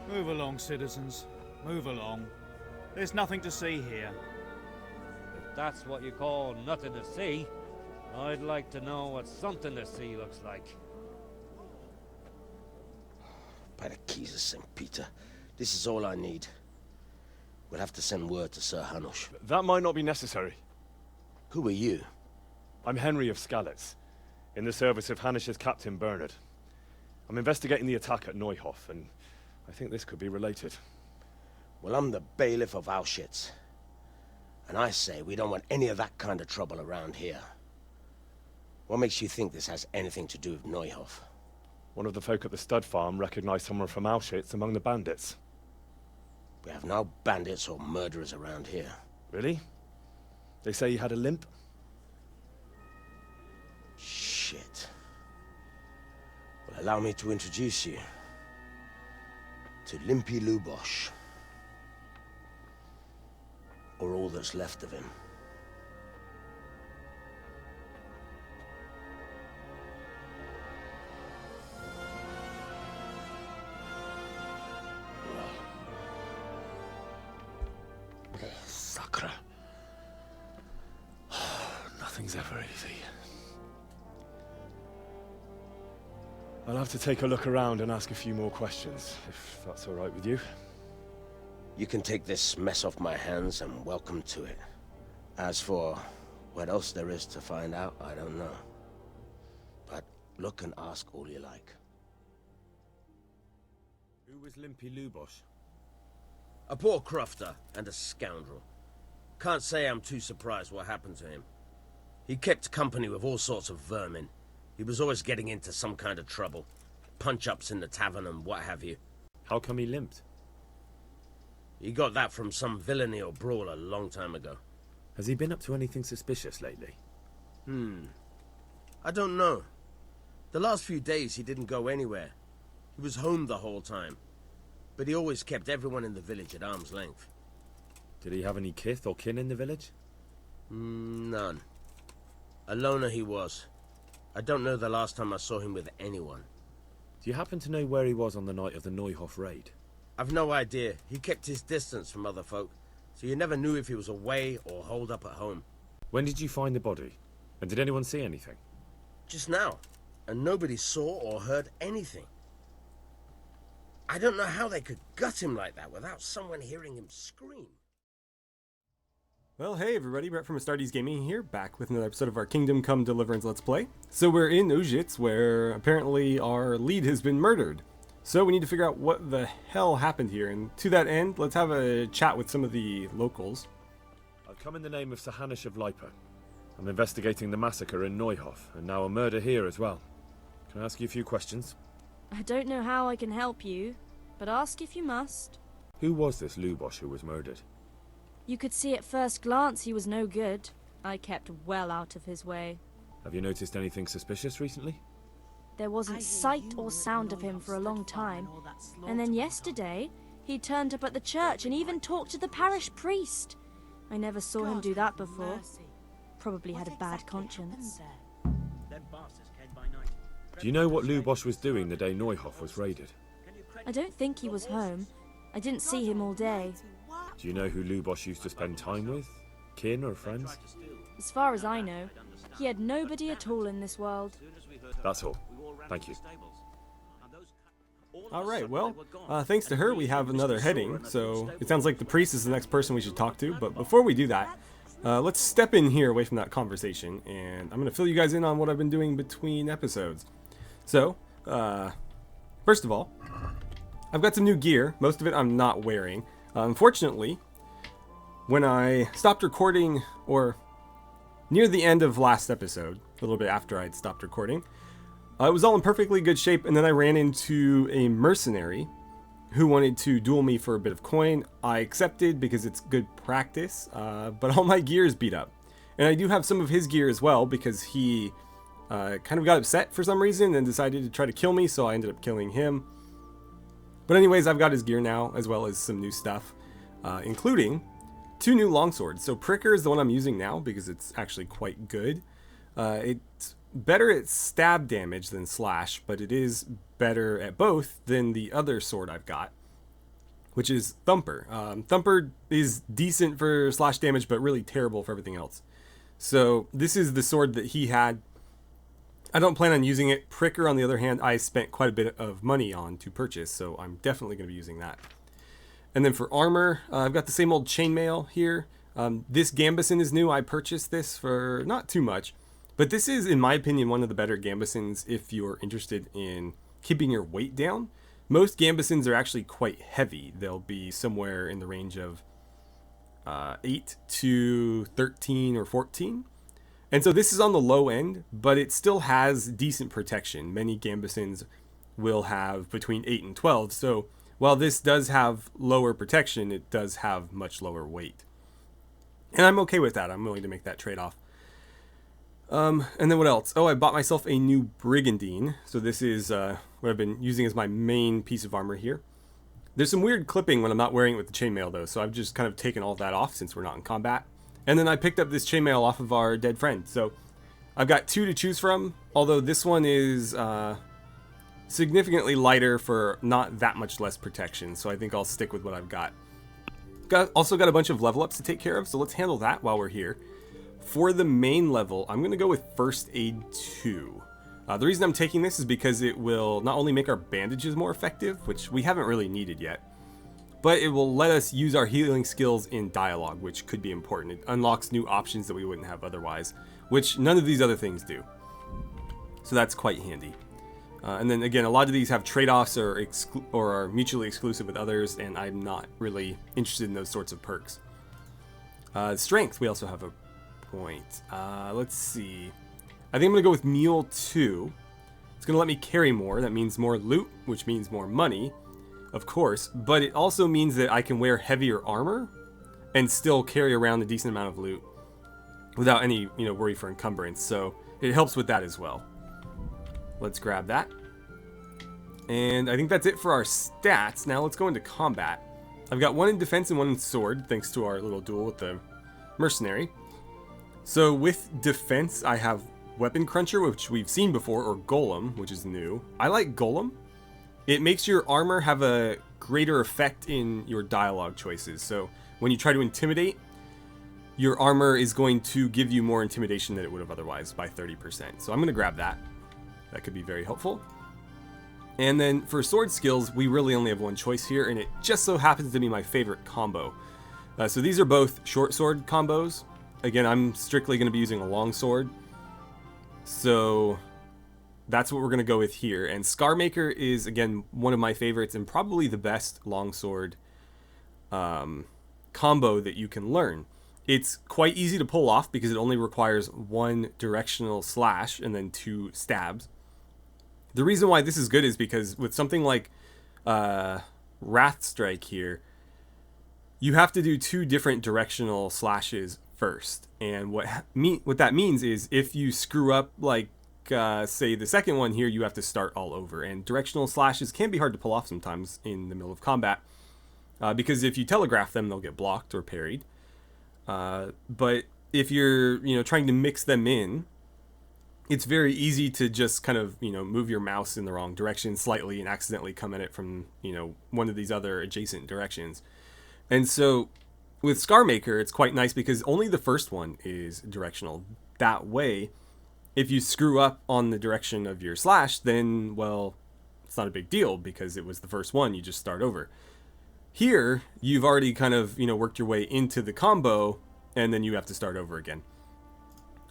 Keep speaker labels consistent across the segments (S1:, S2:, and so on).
S1: Move along, citizens. Move along. There's nothing to see here.
S2: If that's what you call nothing to see, I'd like to know what something to see looks like.
S3: By the keys of St. Peter, this is all I need. We'll have to send word to Sir Hanush.
S4: That might not be necessary.
S3: Who are you?
S4: I'm Henry of Skalitz, in the service of Hanush's Captain Bernard. I'm investigating the attack at Neuhof, and I think this could be related.
S3: Well, I'm the bailiff of Auschwitz. And I say we don't want any of that kind of trouble around here. What makes you think this has anything to do with Neuhof?
S4: One of the folk at the stud farm recognized someone from Auschwitz among the bandits.
S3: We have no bandits or murderers around here.
S4: Really? They say he had a limp?
S3: Shit. Well, allow me to introduce you to Limpy Lubosh. Or all that's left of him.
S4: Sacre. Nothing's ever easy. I'll have to take a look around and ask a few more questions, if that's all right with you.
S3: You can take this mess off my hands and welcome to it. As for what else there is to find out, I don't know. But look and ask all you like.
S4: Who was Limpy Lubosh?
S3: A poor crofter and a scoundrel. Can't say I'm too surprised what happened to him. He kept company with all sorts of vermin. He was always getting into some kind of trouble. Punch-ups in the tavern and what have you.
S4: How come he limped?
S3: He got that from some villainy or brawl a long time ago.
S4: Has he been up to anything suspicious lately?
S3: I don't know. The last few days he didn't go anywhere. He was home the whole time. But he always kept everyone in the village at arm's length.
S4: Did he have any kith or kin in the village?
S3: None. A loner he was. I don't know the last time I saw him with anyone.
S4: Do you happen to know where he was on the night of the Neuhof raid?
S3: I've no idea. He kept his distance from other folk, so you never knew if he was away or holed up at home.
S4: When did you find the body? And did anyone see anything?
S3: Just now. And nobody saw or heard anything. I don't know how they could gut him like that without someone hearing him scream.
S5: Well, hey everybody, Brett from AstartesGaming here, back with another episode of our Kingdom Come Deliverance Let's Play. So we're in Auschwitz, where apparently our lead has been murdered. So we need to figure out what the hell happened here, and to that end, let's have a chat with some of the locals.
S4: I've come in the name of Sir Hanush of Lipa. I'm investigating the massacre in Neuhof, and now a murder here as well. Can I ask you a few questions?
S6: I don't know how I can help you, but ask if you must.
S4: Who was this Lubosh who was murdered?
S6: You could see at first glance he was no good. I kept well out of his way.
S4: Have you noticed anything suspicious recently?
S6: There wasn't sight or sound of him for a long time, and then yesterday he turned up at the church and even talked to the parish priest. I never saw him do that before. Probably had a bad conscience.
S4: Do you know what Lubosh was doing the day Neuhof was raided?
S6: I don't think he was home. I didn't see him all day.
S4: Do you know who Lubosh used to spend time with? Kin or friends?
S6: As far as I know, he had nobody at all in this world.
S4: That's all. Thank you.
S5: Alright, well, thanks to her we have another heading, so it sounds like the priest is the next person we should talk to, but before we do that, let's step in here away from that conversation, and I'm going to fill you guys in on what I've been doing between episodes. So, first of all, I've got some new gear. Most of it I'm not wearing. Unfortunately, when I stopped recording, or near the end of last episode, a little bit after I'd stopped recording, it was all in perfectly good shape, and then I ran into a mercenary who wanted to duel me for a bit of coin. I accepted because it's good practice, but all my gear is beat up. And I do have some of his gear as well, because he kind of got upset for some reason and decided to try to kill me, so I ended up killing him. But anyways, I've got his gear now, as well as some new stuff, including 2 new longswords. So Pricker is the one I'm using now, because it's actually quite good. It's better at stab damage than slash, but it is better at both than the other sword I've got. which is Thumper. Thumper is decent for slash damage, but really terrible for everything else. So this is the sword that he had. I don't plan on using it. Pricker, on the other hand, I spent quite a bit of money on to purchase, so I'm definitely going to be using that. And then for armor, I've got the same old chainmail here. This Gambesson is new. I purchased this for not too much, but this is, in my opinion, one of the better Gambessons if you're interested in keeping your weight down. Most Gambessons are actually quite heavy. They'll be somewhere in the range of 8 to 13 or 14. And so this is on the low end, but it still has decent protection. Many Gambessons will have between 8 and 12. So while this does have lower protection, it does have much lower weight. And I'm okay with that. I'm willing to make that trade-off. And then what else? Oh, I bought myself a new Brigandine. So this is what I've been using as my main piece of armor here. There's some weird clipping when I'm not wearing it with the chainmail, though. So I've just kind of taken all that off since we're not in combat. And then I picked up this chainmail off of our dead friend. So I've got 2 to choose from, although this one is significantly lighter for not that much less protection. So I think I'll stick with what I've got. Also got a bunch of level ups to take care of, so let's handle that while we're here. For the main level, I'm going to go with First Aid 2. The reason I'm taking this is because it will not only make our bandages more effective, which we haven't really needed yet, but it will let us use our healing skills in dialogue, which could be important. It unlocks new options that we wouldn't have otherwise, which none of these other things do. So that's quite handy. And then again, a lot of these have trade-offs or are mutually exclusive with others, and I'm not really interested in those sorts of perks. Strength, we also have a point. Let's see. I think I'm going to go with Mule 2. It's going to let me carry more. That means more loot, which means more money, of course. But it also means that I can wear heavier armor and still carry around a decent amount of loot without any, worry for encumbrance. So it helps with that as well. Let's grab that. And I think that's it for our stats. Now let's go into combat. I've got 1 in defense and 1 in sword, thanks to our little duel with the mercenary. So with defense, I have Weapon Cruncher, which we've seen before, or Golem, which is new. I like Golem. It makes your armor have a greater effect in your dialogue choices. So when you try to intimidate, your armor is going to give you more intimidation than it would have otherwise by 30%. So I'm going to grab that. That could be very helpful. And then for sword skills, we really only have one choice here, and it just so happens to be my favorite combo. So these are both short sword combos. Again, I'm strictly going to be using a long sword. So that's what we're going to go with here. And Scarmaker is, again, one of my favorites and probably the best longsword combo that you can learn. It's quite easy to pull off because it only requires 1 directional slash and then 2 stabs. The reason why this is good is because with something like Wrath Strike here, you have to do 2 different directional slashes first. And what that means is if you screw up, like, say the second one here, you have to start all over. And directional slashes can be hard to pull off sometimes in the middle of combat. Because if you telegraph them, they'll get blocked or parried. But if you're, trying to mix them in, it's very easy to just kind of, move your mouse in the wrong direction slightly and accidentally come at it from, one of these other adjacent directions. And so with Scarmaker, it's quite nice because only the first one is directional. That way, if you screw up on the direction of your slash, then, well, it's not a big deal because it was the first one. You just start over. Here, you've already kind of, worked your way into the combo, and then you have to start over again.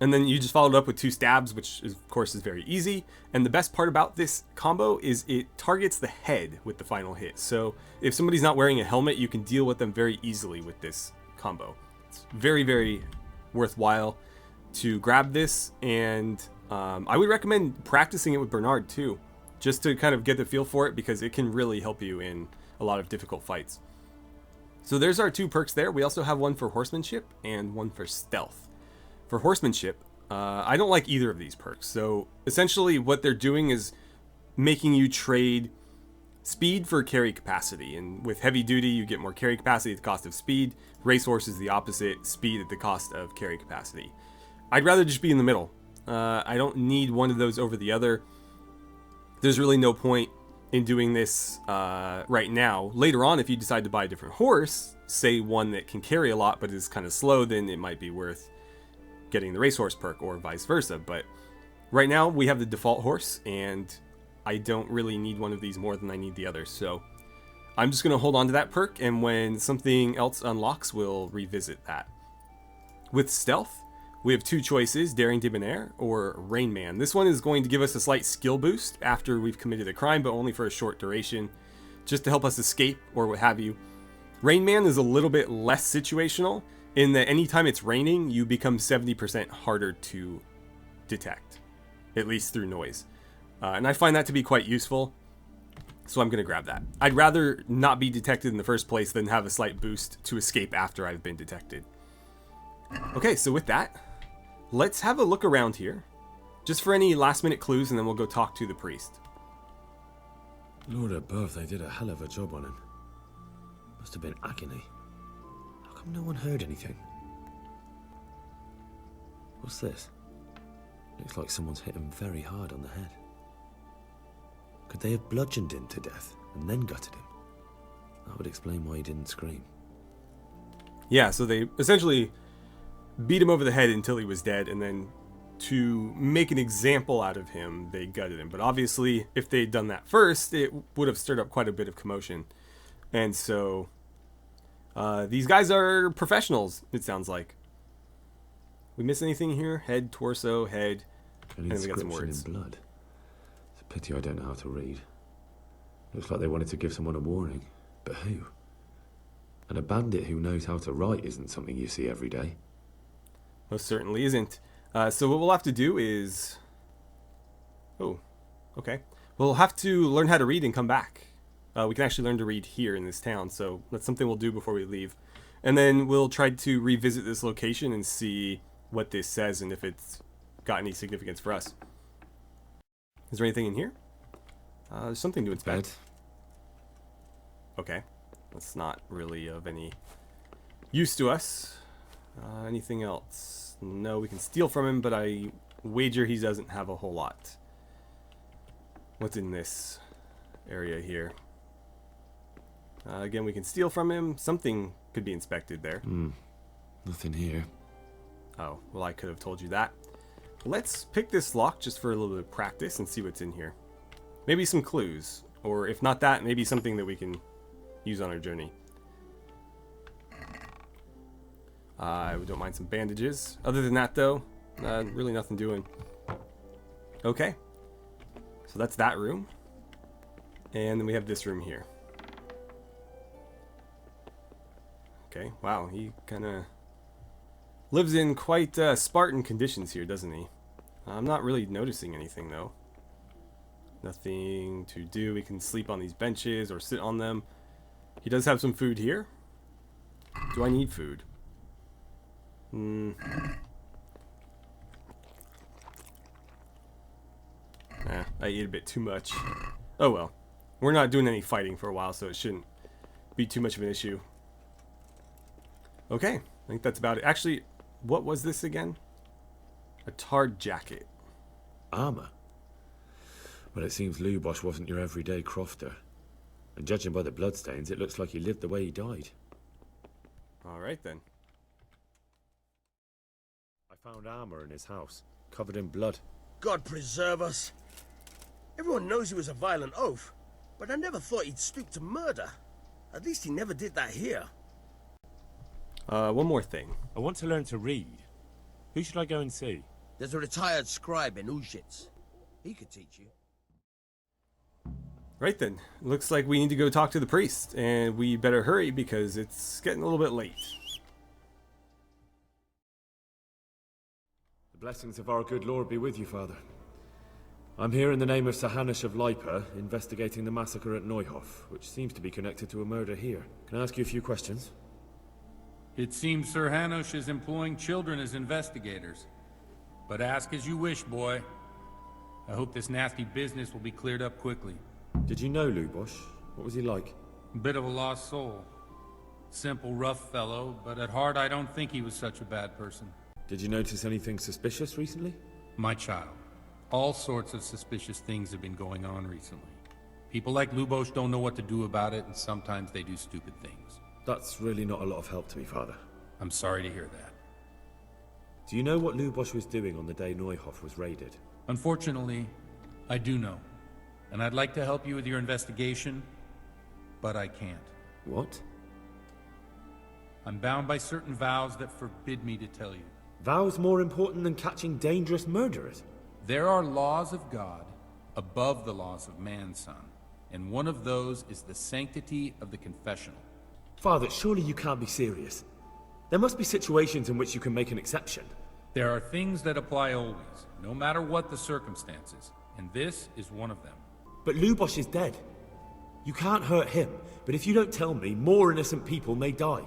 S5: And then you just followed up with 2 stabs, which is, of course is very easy. And the best part about this combo is it targets the head with the final hit. So if somebody's not wearing a helmet, you can deal with them very easily with this combo. It's very, very worthwhile to grab this. And I would recommend practicing it with Bernard too, just to kind of get the feel for it, because it can really help you in a lot of difficult fights. So there's our 2 perks there. We also have 1 for horsemanship and 1 for stealth. For horsemanship, I don't like either of these perks. So essentially what they're doing is making you trade speed for carry capacity. And with heavy duty, you get more carry capacity at the cost of speed. Racehorse is the opposite, speed at the cost of carry capacity. I'd rather just be in the middle. I don't need one of those over the other. There's really no point in doing this right now. Later on, if you decide to buy a different horse, say one that can carry a lot but is kind of slow, then it might be worth getting the racehorse perk or vice versa. But right now we have the default horse, and I don't really need one of these more than I need the others. So I'm just going to hold on to that perk, and when something else unlocks, we'll revisit that. With stealth, we have two choices, Daring Debonair or Rain Man. This one is going to give us a slight skill boost after we've committed a crime, but only for a short duration, just to help us escape or what have you. Rain Man is a little bit less situational, in that anytime it's raining, you become 70% harder to detect, at least through noise. And I find that to be quite useful, so I'm going to grab that. I'd rather not be detected in the first place than have a slight boost to escape after I've been detected. Okay, so with that, let's have a look around here, just for any last minute clues, and then we'll go talk to the priest.
S7: Lord above, they did a hell of a job on him. Must have been agony. How come no one heard anything? What's this? Looks like someone's hit him very hard on the head. Could they have bludgeoned him to death and then gutted him? That would explain why he didn't scream.
S5: Yeah, so they essentially beat him over the head until he was dead, and then to make an example out of him, they gutted him. But obviously, if they'd done that first, it would have stirred up quite a bit of commotion. And so, these guys are professionals, it sounds like. We miss anything here? Head, torso, head, and we got some words.
S7: In blood. It's a pity I don't know how to read. Looks like they wanted to give someone a warning. But who? And a bandit who knows how to write isn't something you see every day.
S5: Most certainly isn't. So what we'll have to do is... Oh, okay. We'll have to learn how to read and come back. We can actually learn to read here in this town, so that's something we'll do before we leave. And then we'll try to revisit this location and see what this says and if it's got any significance for us. Is there anything in here? There's something to inspect.
S7: Bed.
S5: Okay. That's not really of any use to us. Anything else? No, we can steal from him, but I wager he doesn't have a whole lot. What's in this area here? Again, we can steal from him. Something could be inspected there.
S7: Nothing here.
S5: Oh, well, I could have told you that. Let's pick this lock just for a little bit of practice and see what's in here. Maybe some clues. Or if not that, maybe something that we can use on our journey. I don't mind some bandages. Other than that, though, really nothing doing. Okay. So that's that room. And then we have this room here. Okay, wow, he kind of lives in quite Spartan conditions here, doesn't he? I'm not really noticing anything, though. Nothing to do. We can sleep on these benches or sit on them. He does have some food here. Do I need food? I ate a bit too much. Oh well. We're not doing any fighting for a while, so it shouldn't be too much of an issue. Okay, I think that's about it. Actually, what was this again? A tarred jacket.
S7: Armour? Well, it seems Lubosh wasn't your everyday crofter. And judging by the bloodstains, it looks like he lived the way he died.
S5: Alright then.
S7: I found armour in his house, covered in blood.
S3: God preserve us. Everyone knows he was a violent oaf, but I never thought he'd stoop to murder. At least he never did that here.
S5: One more thing.
S8: I want to learn to read. Who should I go and see?
S3: There's a retired scribe in Uzhitz. He could teach you.
S5: Right then. Looks like we need to go talk to the priest, and we better hurry because it's getting a little bit late.
S7: The blessings of our good Lord be with you, Father. I'm here in the name of Sir Hanush of Lipa, investigating the massacre at Neuhof, which seems to be connected to a murder here. Can I ask you a few questions?
S9: It seems Sir Hanush is employing children as investigators. But ask as you wish, boy. I hope this nasty business will be cleared up quickly.
S7: Did you know Lubosh? What was he like?
S9: Bit of a lost soul. Simple, rough fellow, but at heart I don't think he was such a bad person.
S7: Did you notice anything suspicious recently?
S9: My child, all sorts of suspicious things have been going on recently. People like Lubosh don't know what to do about it, and sometimes they do stupid things.
S7: That's really not a lot of help to me, Father.
S9: I'm sorry to hear that.
S7: Do you know what Lubosh was doing on the day Neuhof was raided?
S9: Unfortunately, I do know. And I'd like to help you with your investigation, but I can't.
S7: What?
S9: I'm bound by certain vows that forbid me to tell you.
S7: Vows more important than catching dangerous murderers?
S9: There are laws of God above the laws of man, son. And one of those is the sanctity of the confessional.
S7: Father, surely you can't be serious. There must be situations in which you can make an exception.
S9: There are things that apply always, no matter what the circumstances, and this is one of them.
S7: But Lubosh is dead. You can't hurt him, but if you don't tell me, more innocent people may die.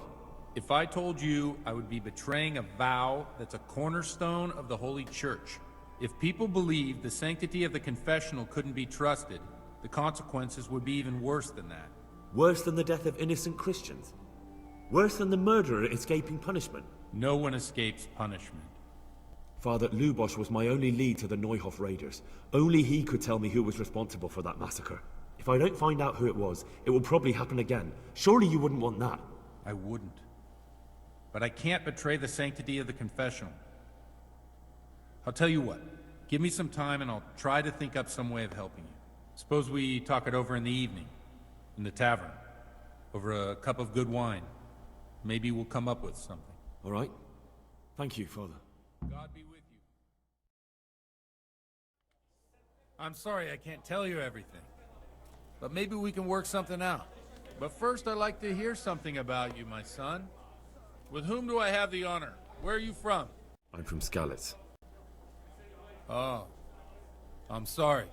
S9: If I told you, I would be betraying a vow that's a cornerstone of the Holy Church. If people believed the sanctity of the confessional couldn't be trusted, the consequences would be even worse than that.
S7: Worse than the death of innocent Christians? Worse than the murderer escaping punishment?
S9: No one escapes punishment.
S7: Father, Lubosh was my only lead to the Neuhof raiders. Only he could tell me who was responsible for that massacre. If I don't find out who it was, it will probably happen again. Surely you wouldn't want that.
S9: I wouldn't. But I can't betray the sanctity of the confessional. I'll tell you what. Give me some time and I'll try to think up some way of helping you. Suppose we talk it over in the evening, in the tavern, over a cup of good wine. Maybe we'll come up with something.
S7: All right. Thank you, Father.
S9: God be with you. I'm sorry I can't tell you everything, but maybe we can work something out. But first I'd like to hear something about you, my son. With whom do I have the honor? Where are you from?
S7: I'm from Skalitz.
S9: Oh, I'm sorry.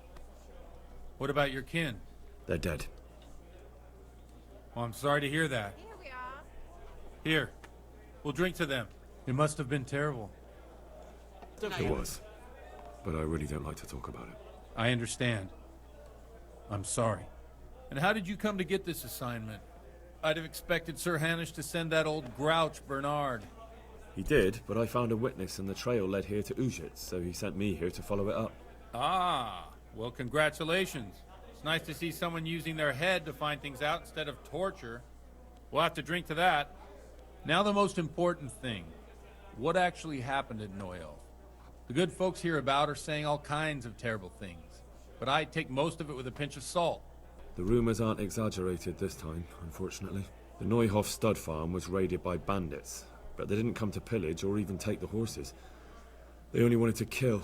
S9: What about your kin?
S7: They're dead.
S9: Well, I'm sorry to hear that.
S10: Here we are.
S9: Here, we'll drink to them. It must have been terrible.
S7: It was. But I really don't like to talk about it.
S9: I understand. I'm sorry. And how did you come to get this assignment? I'd have expected Sir Hanush to send that old grouch, Bernard.
S7: He did, but I found a witness and the trail led here to Ujitz, so he sent me here to follow it up.
S9: Ah, well, congratulations. It's nice to see someone using their head to find things out instead of torture. We'll have to drink to that. Now the most important thing. What actually happened at Neuhof? The good folks hereabout are saying all kinds of terrible things, but I take most of it with a pinch of salt.
S7: The rumors aren't exaggerated this time, unfortunately. The Neuhof stud farm was raided by bandits, but they didn't come to pillage or even take the horses. They only wanted to kill.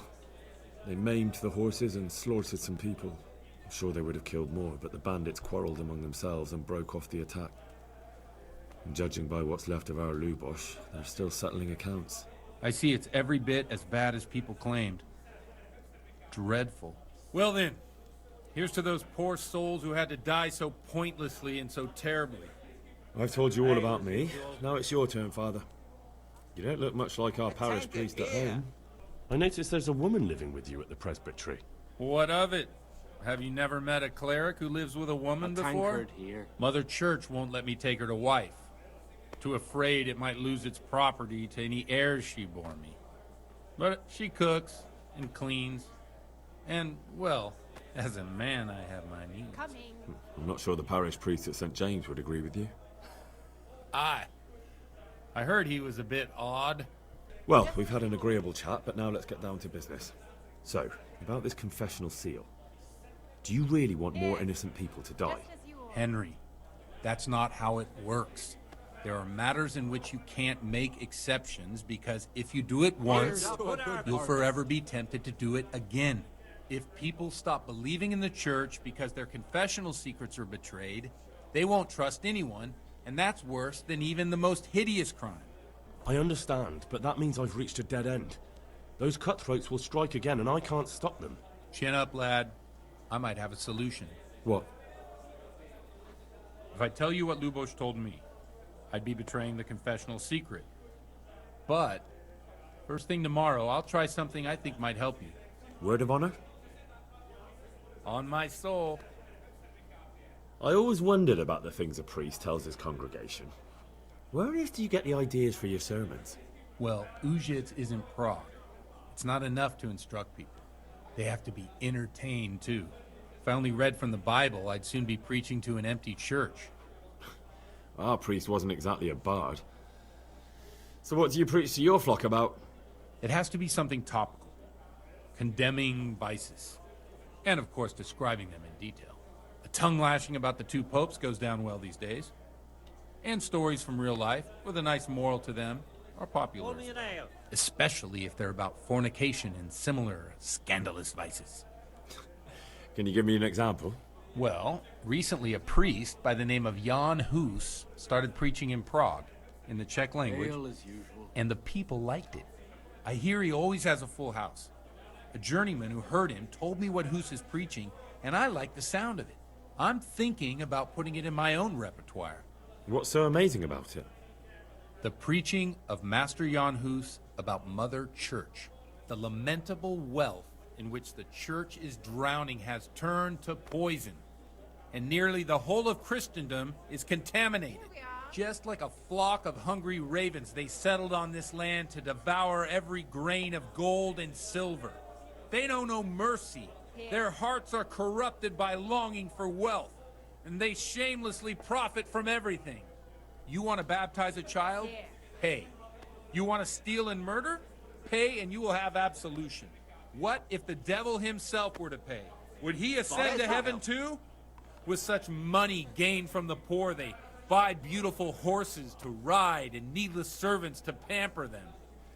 S7: They maimed the horses and slaughtered some people. I'm sure they would have killed more, but the bandits quarreled among themselves and broke off the attack. And judging by what's left of our Lubosh, they're still settling accounts.
S9: I see it's every bit as bad as people claimed. Dreadful. Well then, here's to those poor souls who had to die so pointlessly and so terribly.
S7: I've told you all about me. Now it's your turn, Father. You don't look much like our parish priest at home.
S11: I noticed there's a woman living with you at the presbytery.
S9: What of it? Have you never met a cleric who lives with a woman before?
S12: Here.
S9: Mother Church won't let me take her to wife. Too afraid it might lose its property to any heirs she bore me. But she cooks and cleans. And, well, as a man I have my needs.
S10: Coming.
S7: I'm not sure the parish priest at St. James would agree with you.
S9: I heard he was a bit odd.
S7: Well, we've had an agreeable chat, but now let's get down to business. So, about this confessional seal. Do you really want more innocent people to die?
S9: Henry, that's not how it works. There are matters in which you can't make exceptions because if you do it once, you'll forever be tempted to do it again. If people stop believing in the church because their confessional secrets are betrayed, they won't trust anyone, and that's worse than even the most hideous crime.
S11: I understand, but that means I've reached a dead end. Those cutthroats will strike again, and I can't stop them.
S9: Chin up, lad. I might have a solution.
S7: What?
S9: If I tell you what Lubosh told me, I'd be betraying the confessional secret. But, first thing tomorrow, I'll try something I think might help you.
S7: Word of honor?
S9: On my soul.
S7: I always wondered about the things a priest tells his congregation. Where on earth do you get the ideas for your sermons?
S9: Well, Ujitz isn't Prague. It's not enough to instruct people. They have to be entertained, too. If I only read from the Bible, I'd soon be preaching to an empty church.
S7: Our priest wasn't exactly a bard. So what do you preach to your flock about?
S9: It has to be something topical, condemning vices, and of course describing them in detail. A tongue lashing about the two popes goes down well these days, and stories from real life with a nice moral to them are popular, especially if they're about fornication and similar scandalous vices.
S7: Can you give me an example?
S9: Well, recently a priest by the name of Jan Hus started preaching in Prague in the Czech language, and the people liked it. I hear he always has a full house. A journeyman who heard him told me what Hus is preaching, and I like the sound of it. I'm thinking about putting it in my own repertoire.
S7: What's so amazing about it?
S9: The preaching of Master Jan Hus about Mother Church. The lamentable wealth in which the church is drowning has turned to poison, and nearly the whole of Christendom is contaminated. Just like a flock of hungry ravens, they settled on this land to devour every grain of gold and silver. They know no mercy. Their hearts are corrupted by longing for wealth, and they shamelessly profit from everything. You want to baptize a child? Pay. You want to steal and murder? Pay and you will have absolution. What if the devil himself were to pay? Would he ascend to heaven too? With such money gained from the poor, they buy beautiful horses to ride and needless servants to pamper them.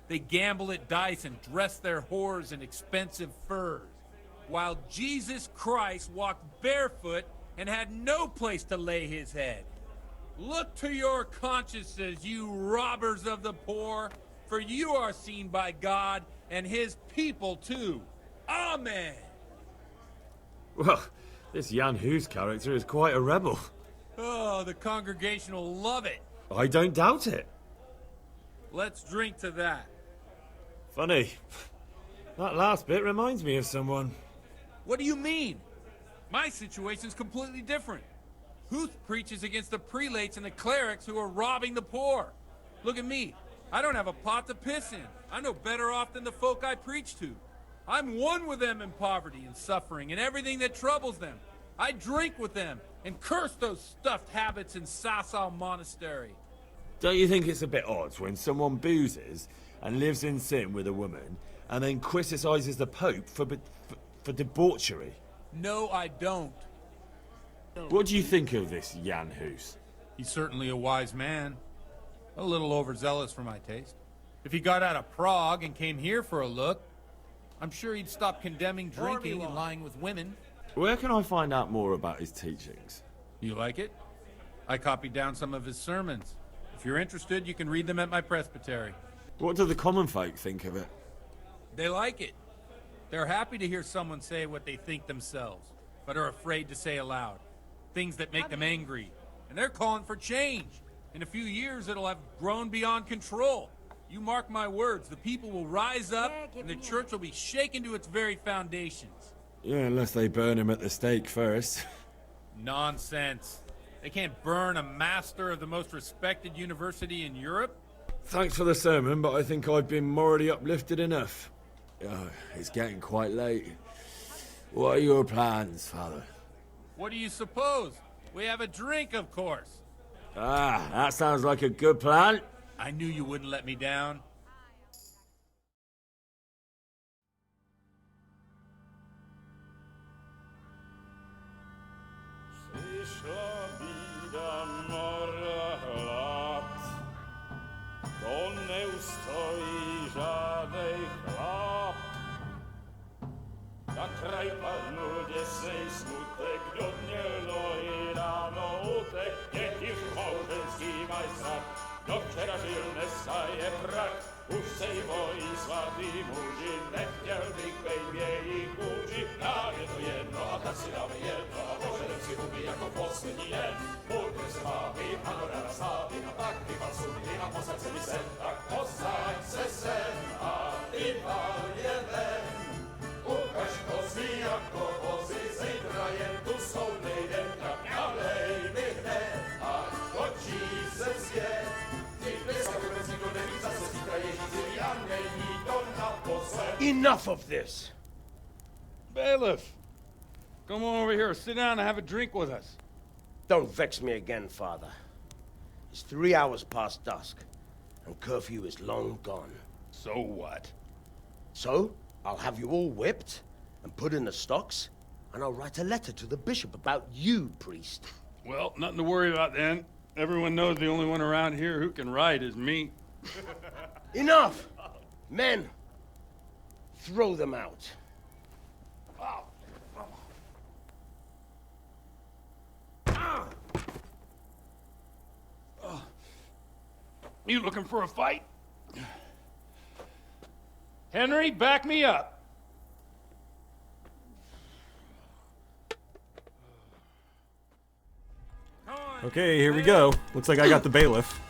S9: They gamble at dice and dress their whores in expensive furs, while Jesus Christ walked barefoot and had no place to lay his head. Look to your consciences, you robbers of the poor, for you are seen by God and his people too. Amen.
S7: Well, this Jan Hus character is quite a rebel.
S9: Oh, the congregation will love it.
S7: I don't doubt it.
S9: Let's drink to that.
S7: Funny. That last bit reminds me of someone.
S9: What do you mean? My situation's completely different. Huth preaches against the prelates and the clerics who are robbing the poor. Look at me. I don't have a pot to piss in. I'm no better off than the folk I preach to. I'm one with them in poverty and suffering and everything that troubles them. I drink with them and curse those stuffed habits in Sasau Monastery.
S7: Don't you think it's a bit odd when someone boozes and lives in sin with a woman and then criticizes the Pope for debauchery?
S9: No, I don't.
S7: What do you think of this Jan Hus?
S9: He's certainly a wise man. A little overzealous for my taste. If he got out of Prague and came here for a look, I'm sure he'd stop condemning drinking and lying with women.
S7: Where can I find out more about his teachings?
S9: You like it? I copied down some of his sermons. If you're interested, you can read them at my presbytery.
S7: What do the common folk think of it?
S9: They like it. They're happy to hear someone say what they think themselves, but are afraid to say aloud. Things that make them angry. And they're calling for change. In a few years, it'll have grown beyond control. You mark my words, the people will rise up, and the church will be shaken to its very foundations.
S7: Yeah, unless they burn him at the stake first.
S9: Nonsense. They can't burn a master of the most respected university in Europe.
S7: Thanks for the sermon, but I think I've been morally uplifted enough. Oh, it's getting quite late. What are your plans, Father?
S9: What do you suppose? We have a drink, of course.
S7: Ah, that sounds like a good plan.
S9: I knew you wouldn't let me down.
S10: Na kraj padł desej smutek, do mnie loi rano utek, niech już małżeński majstak, do wczera żylne staje brak, už sej bojí svatý muži, nechtěl bych bejbě jich kůži, nám je to jedno a tak si dáme jedno a požerem si huby jako poslední den. Půjďme se bavit a do rána stávit a tak vypal sudy a posaď se mi sem, tak posaď se sem a vypal je ven. Ukaž kozy jako vozy, zítra jen tu jsou nejdem, tak nalej mi hned a točí se zpět. Ty dneska vůbec nikdo neví, zase zítra je jízivý a není to naposled.
S3: Enough of this!
S4: Bailiff!
S12: Come on over here, sit down and have a drink with us.
S3: Don't vex me again, Father. It's 3 hours past dusk, and curfew is long gone.
S12: So what?
S3: So, I'll have you all whipped, and put in the stocks, and I'll write a letter to the bishop about you, priest.
S12: Well, nothing to worry about then. Everyone knows the only one around here who can ride is me.
S3: Enough! Men, throw them out.
S12: You looking for a fight? Henry, back me up.
S5: Okay, here we go. Looks like I got the bailiff.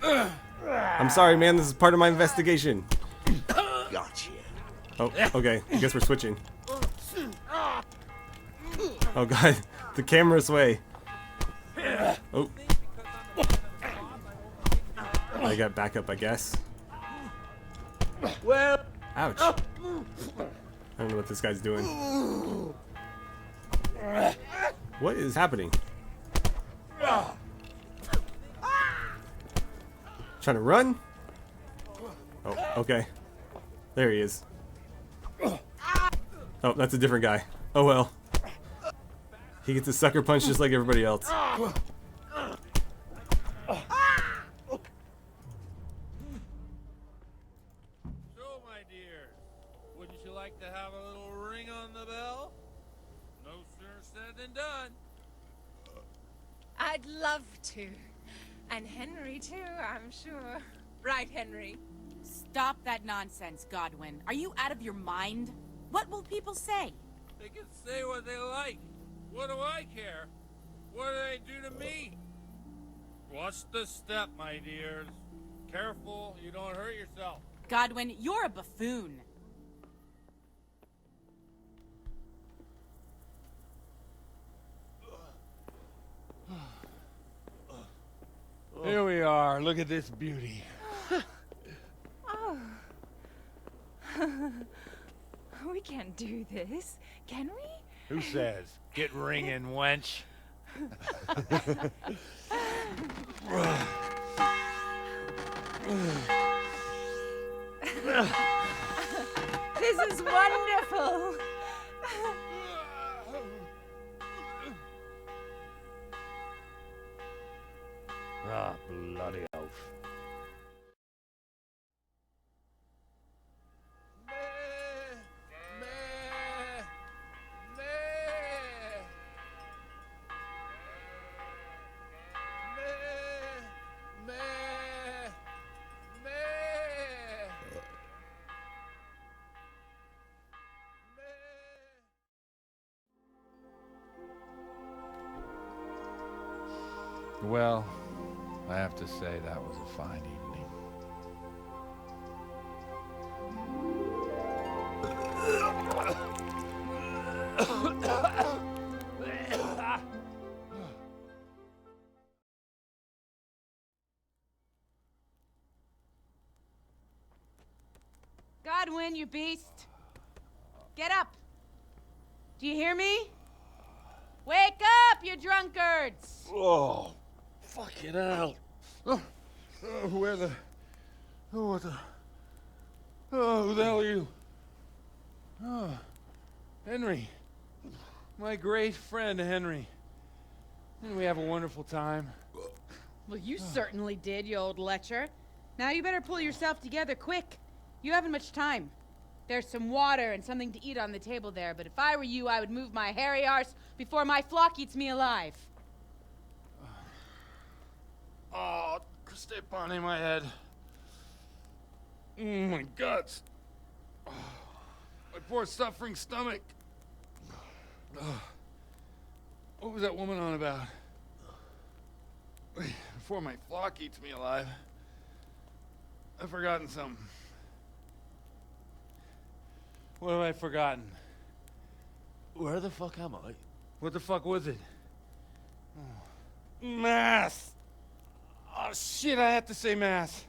S5: I'm sorry, man. This is part of my investigation.
S3: Gotcha.
S5: Oh, okay. I guess we're switching. Oh, God. The camera's way. Oh. I got backup, I guess.
S3: Well.
S5: Ouch. I don't know what this guy's doing. What is happening? Trying to run? Oh, okay. There he is. Oh, that's a different guy. Oh well. He gets a sucker punch just like everybody else.
S13: So, my dear, wouldn't you like to have a little ring on the bell? No sooner said than done.
S14: I'd love to. And Henry, too, I'm sure. Right, Henry?
S15: Stop that nonsense, Godwin. Are you out of your mind? What will people say?
S13: They can say what they like. What do I care? What do they do to me? Watch the step, my dears. Careful, you don't hurt yourself.
S15: Godwin, you're a buffoon.
S12: Here we are. Look at this beauty.
S14: Oh. We can't do this, can we?
S12: Who says? Get ringing, wench.
S14: This is wonderful.
S12: Ah, bloody oath. Well, I have to say that was a fine evening.
S15: Godwin, you beast. Get up. Do you hear me? Wake up, you drunkards!
S12: Oh, fucking hell. Where the... Oh, what the... Oh, who the hell are you? Oh, Henry. My great friend, Henry. Didn't we have a wonderful time?
S15: Well, you certainly did, you old lecher. Now you better pull yourself together quick. You haven't much time. There's some water and something to eat on the table there, but if I were you, I would move my hairy arse before my flock eats me alive.
S12: Oh, step on in my head. My guts. Oh, my poor suffering stomach. Oh, what was that woman on about? Before my flock eats me alive. I've forgotten something. What have I forgotten?
S11: Where the fuck am I?
S12: What the fuck was it? Oh. Mass! Oh shit, I have to say mass.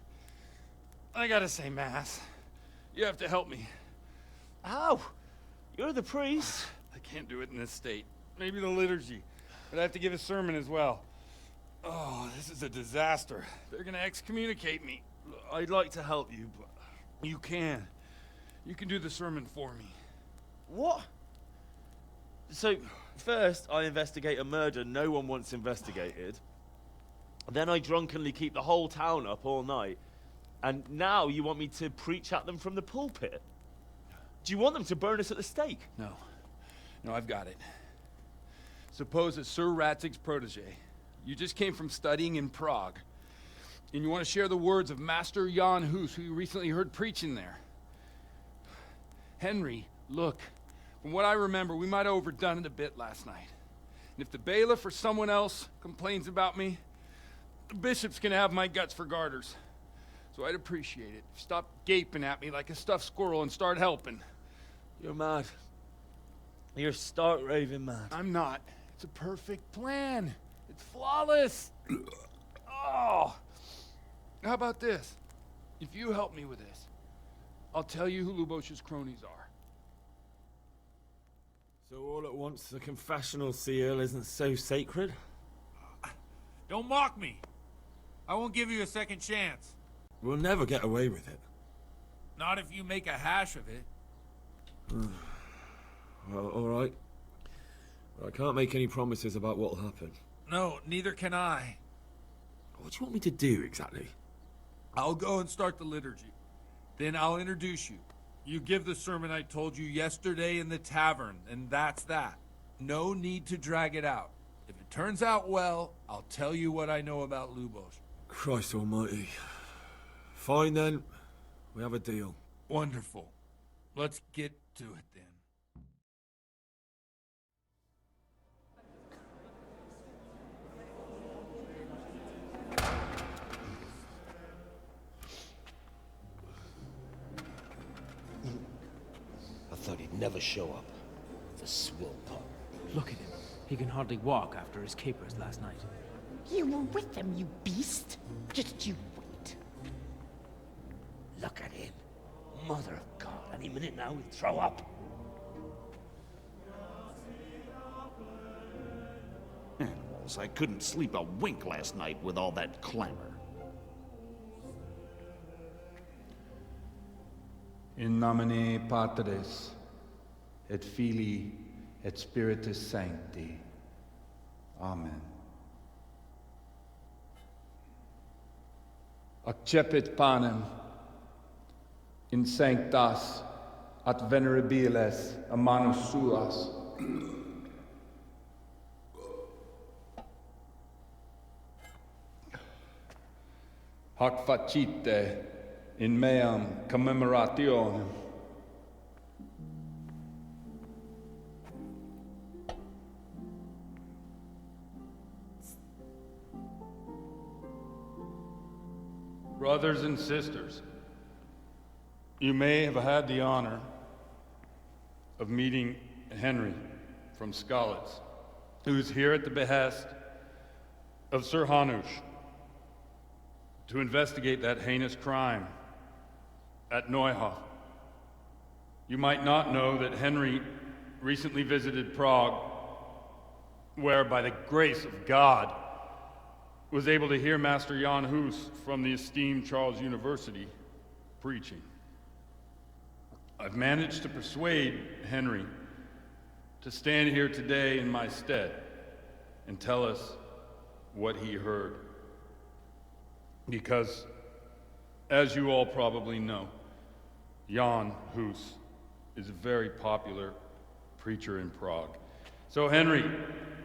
S12: I gotta say mass. You have to help me.
S11: How?
S16: You're the priest.
S12: I can't do it in this state. Maybe the liturgy. But I have to give a sermon as well. Oh, this is a disaster. They're gonna excommunicate me.
S16: I'd like to help you, but...
S12: You can. You can do the sermon for me.
S16: What? So, first I investigate a murder no one wants investigated. Then I drunkenly keep the whole town up all night. And now you want me to preach at them from the pulpit? Do you want them to burn us at the stake?
S12: No. No, I've got it. Suppose as Sir Radzig's protege, you just came from studying in Prague, and you want to share the words of Master Jan Hus, who you recently heard preaching there. Henry, look, from what I remember, we might have overdone it a bit last night. And if the bailiff or someone else complains about me, the bishop's gonna have my guts for garters. So I'd appreciate it. Stop gaping at me like a stuffed squirrel and start helping.
S16: You're mad. You're stark raving mad.
S12: I'm not. It's a perfect plan. It's flawless. Oh. How about this? If you help me with this, I'll tell you who Lubosh's cronies are.
S16: So all at once the confessional seal isn't so sacred?
S13: Don't mock me. I won't give you a second chance.
S7: We'll never get away with it.
S13: Not if you make a hash of it.
S7: Well, alright. I can't make any promises about what'll happen.
S13: No, neither can I.
S7: What do you want me to do, exactly?
S13: I'll go and start the liturgy. Then I'll introduce you. You give the sermon I told you yesterday in the tavern, and that's that. No need to drag it out. If it turns out well, I'll tell you what I know about Lubosh.
S7: Christ almighty. Fine then. We have a deal.
S13: Wonderful. Let's get to it then.
S3: I thought he'd never show up. The swill pup.
S17: Look at him. He can hardly walk after his capers last night.
S18: You were with them, you beast. Just you wait.
S3: Look at him. Mother of God, any minute now he'll throw up.
S1: Animals, I couldn't sleep a wink last night with all that clamor.
S9: In nomine Patris, et Filii, et Spiritus Sancti. Amen. Accepit panem in sanctas at venerabiles a manus suas. Hac facite in meam commemorationem.
S12: Brothers and sisters, you may have had the honor of meeting Henry from Skalitz, who's here at the behest of Sir Hanush to investigate that heinous crime at Neuhof. You might not know that Henry recently visited Prague, where by the grace of God was able to hear Master Jan Hus from the esteemed Charles University preaching. I've managed to persuade Henry to stand here today in my stead and tell us what he heard. Because, as you all probably know, Jan Hus is a very popular preacher in Prague. So Henry,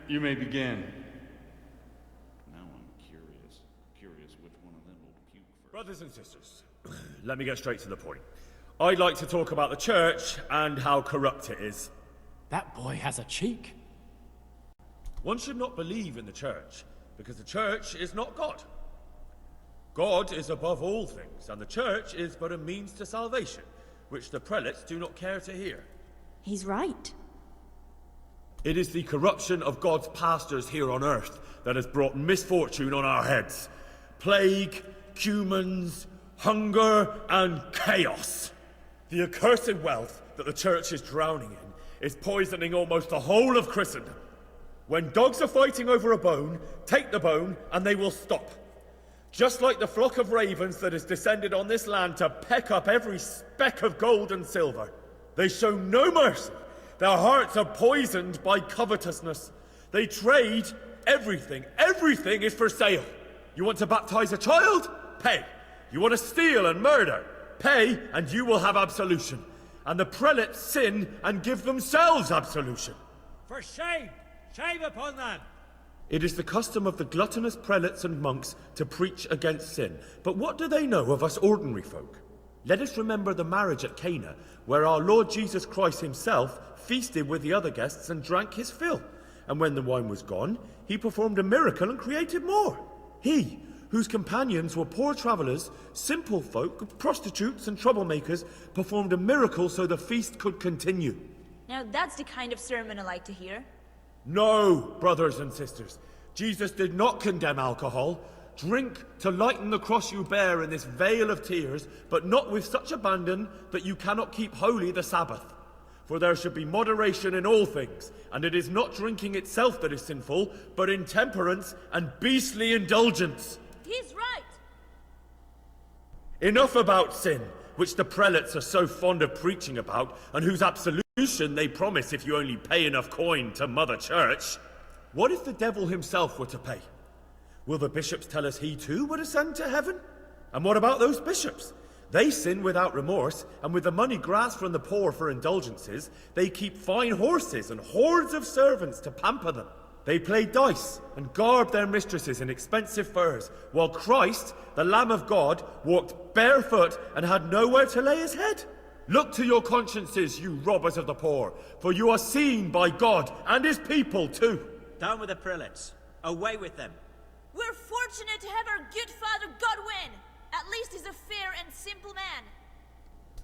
S12: you may begin.
S1: Curious which one of them will puke first.
S4: Brothers and sisters, let me get straight to the point. I'd like to talk about the church and how corrupt it is.
S17: That boy has a cheek.
S4: One should not believe in the church, because the church is not God. God is above all things, and the church is but a means to salvation, which the prelates do not care to hear.
S6: He's right.
S4: It is the corruption of God's pastors here on earth that has brought misfortune on our heads. Plague, cumens, hunger, and chaos. The accursed wealth that the church is drowning in is poisoning almost the whole of Christendom. When dogs are fighting over a bone, take the bone and they will stop. Just like the flock of ravens that has descended on this land to peck up every speck of gold and silver. They show no mercy. Their hearts are poisoned by covetousness. They trade everything. Everything is for sale. You want to baptize a child? Pay. You want to steal and murder? Pay, and you will have absolution. And the prelates sin and give themselves absolution.
S2: For shame! Shame upon them!
S11: It is the custom of the gluttonous prelates and monks to preach against sin. But what do they know of us ordinary folk? Let us remember the marriage at Cana, where our Lord Jesus Christ himself feasted with the other guests and drank his fill. And when the wine was gone, he performed a miracle and created more. He, whose companions were poor travellers, simple folk, prostitutes and troublemakers, performed a miracle so the feast could continue.
S19: Now that's the kind of sermon I like to hear.
S11: No, brothers and sisters. Jesus did not condemn alcohol. Drink to lighten the cross you bear in this vale of tears, but not with such abandon that you cannot keep holy the Sabbath. For there should be moderation in all things, and it is not drinking itself that is sinful, but intemperance and beastly indulgence.
S19: He's right!
S11: Enough about sin, which the prelates are so fond of preaching about, and whose absolution they promise if you only pay enough coin to Mother Church. What if the devil himself were to pay? Will the bishops tell us he too would ascend to heaven? And what about those bishops? They sin without remorse, and with the money grasped from the poor for indulgences, they keep fine horses and hordes of servants to pamper them. They play dice and garb their mistresses in expensive furs, while Christ, the Lamb of God, walked barefoot and had nowhere to lay his head. Look to your consciences, you robbers of the poor, for you are seen by God and his people too.
S20: Down with the prelates. Away with them.
S19: We're fortunate to have our good father Godwin. At least he's a fair and simple man.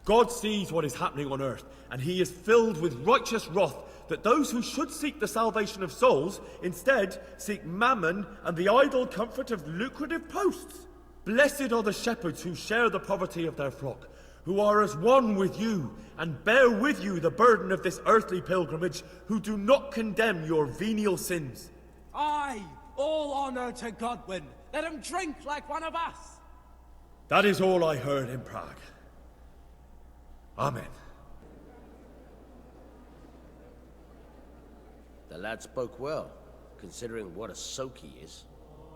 S11: God sees what is happening on earth, and he is filled with righteous wrath that those who should seek the salvation of souls instead seek mammon and the idle comfort of lucrative posts. Blessed are the shepherds who share the poverty of their flock, who are as one with you and bear with you the burden of this earthly pilgrimage, who do not condemn your venial sins.
S21: Aye, all honor to Godwin. Let him drink like one of us.
S11: That is all I heard in Prague. Amen.
S3: The lad spoke well, considering what a soak he is.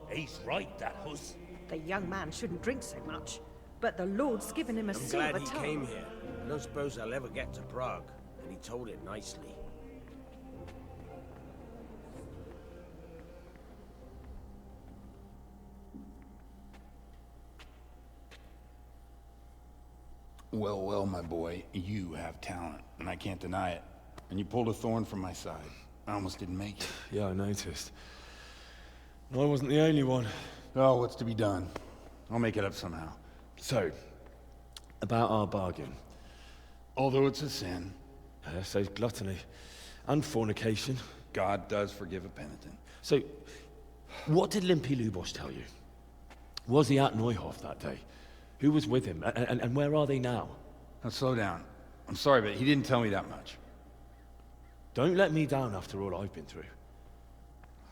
S22: He's right, that huss.
S18: The young man shouldn't drink so much, but the Lord's given him a
S3: I'm
S18: silver
S3: glad he
S18: tongue.
S3: came here. I don't suppose I'll ever get to Prague, and he told it nicely.
S9: Well, well, my boy, you have talent, and I can't deny it. And you pulled a thorn from my side. I almost didn't make it.
S7: Yeah, I noticed. I wasn't the only one.
S9: Oh, what's to be done? I'll make it up somehow.
S7: So, about our bargain.
S9: Although it's a sin.
S7: So gluttony. And fornication.
S9: God does forgive a penitent.
S7: So, what did Limpy Lubosh tell you? Was he at Neuhof that day? Who was with him? And where are they now?
S9: Now slow down. I'm sorry, but he didn't tell me that much.
S7: Don't let me down after all I've been through.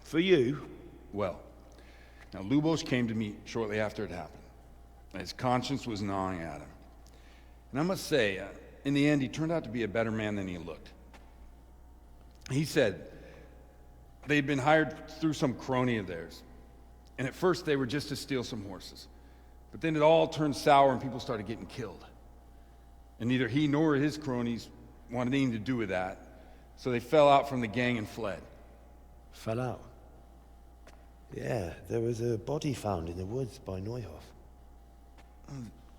S7: For you...
S9: Well, now Lubosh came to me shortly after it happened. His conscience was gnawing at him. And I must say, in the end, he turned out to be a better man than he looked. He said they'd been hired through some crony of theirs. And at first they were just to steal some horses. But then it all turned sour and people started getting killed. And neither he nor his cronies wanted anything to do with that. So they fell out from the gang and fled.
S7: Fell out?
S23: Yeah, there was a body found in the woods by Neuhof.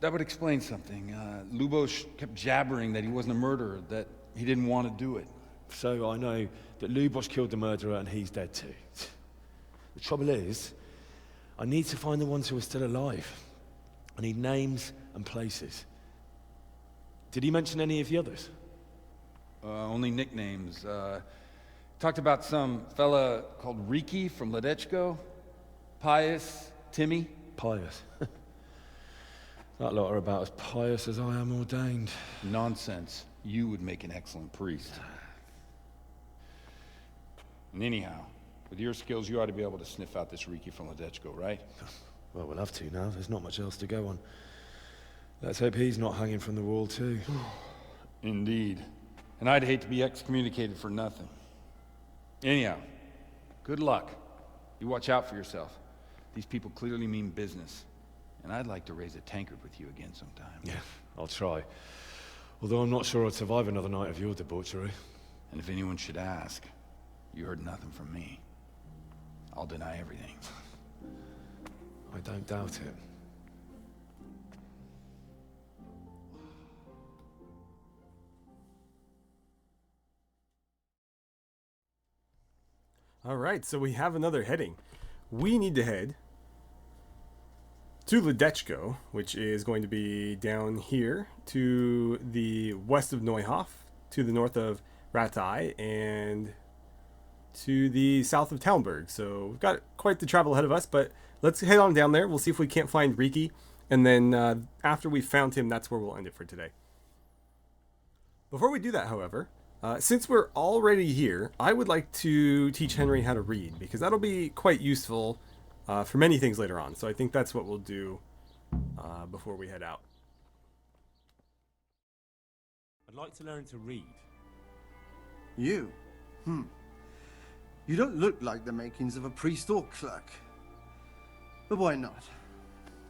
S9: That would explain something. Lubosh kept jabbering that he wasn't a murderer, that he didn't want to do it.
S7: So I know that Lubosh killed the murderer and he's dead too. The trouble is, I need to find the ones who are still alive. I need names and places. Did he mention any of the others?
S9: Only nicknames. Talked about some fella called Reeky from Ledechko. Pius, Timmy.
S7: Pius. That lot are about as pious as I am ordained.
S9: Nonsense. You would make an excellent priest. And anyhow, with your skills, you ought to be able to sniff out this Reeky from Ledechko, right?
S7: Well, we'll have to now. There's not much else to go on. Let's hope he's not hanging from the wall, too.
S9: Indeed. And I'd hate to be excommunicated for nothing. Anyhow, good luck. You watch out for yourself. These people clearly mean business. And I'd like to raise a tankard with you again sometime.
S7: Yeah, I'll try. Although I'm not sure I'd survive another night of your debauchery.
S9: And if anyone should ask, you heard nothing from me. I'll deny everything.
S7: I don't doubt it.
S5: Alright, so we have another heading. We need to head to Ledechko, which is going to be down here to the west of Neuhof, to the north of Radzig, and to the south of Talmberg. So we've got quite the travel ahead of us, but let's head on down there. We'll see if we can't find Reeky, and then after we've found him, that's where we'll end it for today. Before we do that, however, since we're already here, I would like to teach Henry how to read, because that'll be quite useful for many things later on. So I think that's what we'll do before we head out.
S11: I'd like to learn to read.
S8: You? You don't look like the makings of a priest or clerk. But why not?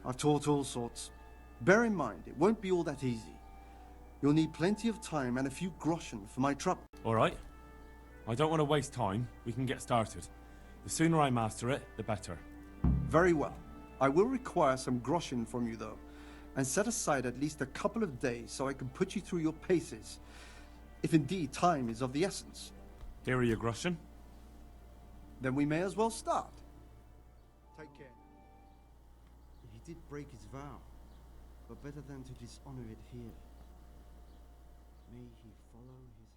S8: I've taught all sorts. Bear in mind, it won't be all that easy. You'll need plenty of time and a few groschen for my trouble.
S11: All right. I don't want to waste time. We can get started. The sooner I master it, the better.
S8: Very well. I will require some groschen from you, though, and set aside at least a couple of days so I can put you through your paces, if indeed time is of the essence.
S11: Here are your groschen.
S8: Then we may as well start. Take care. He did break his vow, but better than to dishonor it here. May he follow his heart.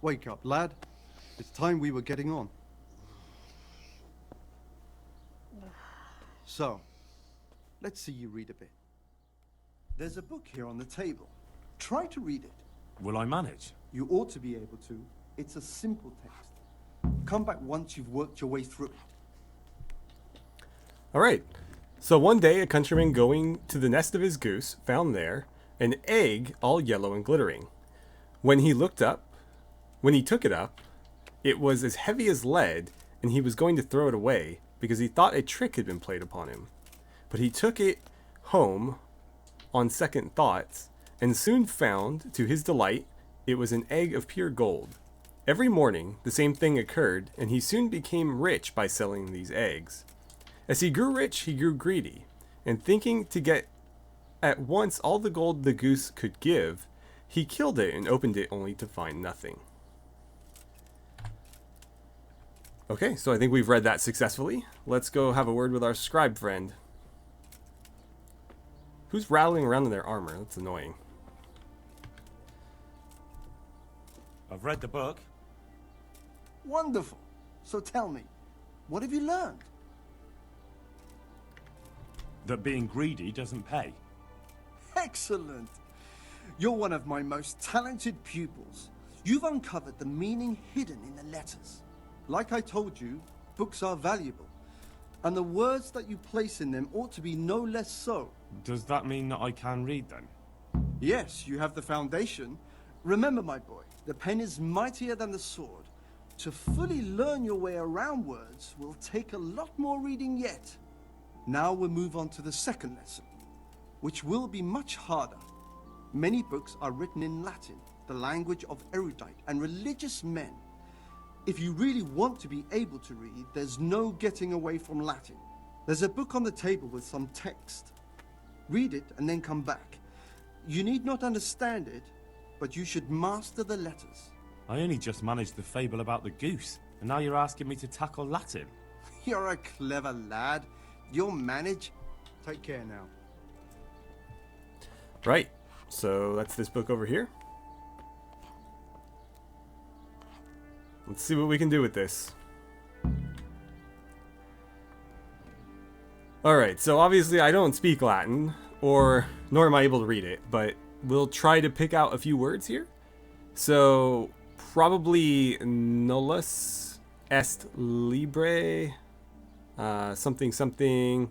S8: Wake up, lad. It's time we were getting on. So, let's see you read a bit. There's a book here on the table. Try to read it.
S11: Will I manage?
S8: You ought to be able to. It's a simple text. Come back once you've worked your way through it.
S5: Alright, so one day a countryman going to the nest of his goose found there an egg all yellow and glittering. When he took it up, it was as heavy as lead, and he was going to throw it away because he thought a trick had been played upon him. But he took it home on second thoughts, and soon found, to his delight, it was an egg of pure gold. Every morning the same thing occurred, and he soon became rich by selling these eggs. As he grew rich, he grew greedy, and thinking to get at once all the gold the goose could give, he killed it and opened it only to find nothing. Okay, so I think we've read that successfully. Let's go have a word with our scribe friend. Who's rattling around in their armor? That's annoying.
S11: I've read the book.
S8: Wonderful. So tell me, what have you learned?
S11: That being greedy doesn't pay.
S8: Excellent. You're one of my most talented pupils. You've uncovered the meaning hidden in the letters. Like I told you, books are valuable, and the words that you place in them ought to be no less so.
S11: Does that mean that I can read then?
S8: Yes, you have the foundation. Remember, my boy, the pen is mightier than the sword. To fully learn your way around words will take a lot more reading yet. Now we'll move on to the second lesson, which will be much harder. Many books are written in Latin, the language of erudite and religious men. If you really want to be able to read, there's no getting away from Latin. There's a book on the table with some text. Read it and then come back. You need not understand it, but you should master the letters.
S11: I only just managed the fable about the goose, and now you're asking me to tackle Latin.
S8: You're a clever lad. You'll manage. Take care now.
S5: Right, so that's this book over here. Let's see what we can do with this. Alright, so obviously I don't speak Latin nor am I able to read it, but we'll try to pick out a few words here. So, probably nullus est libre, something something,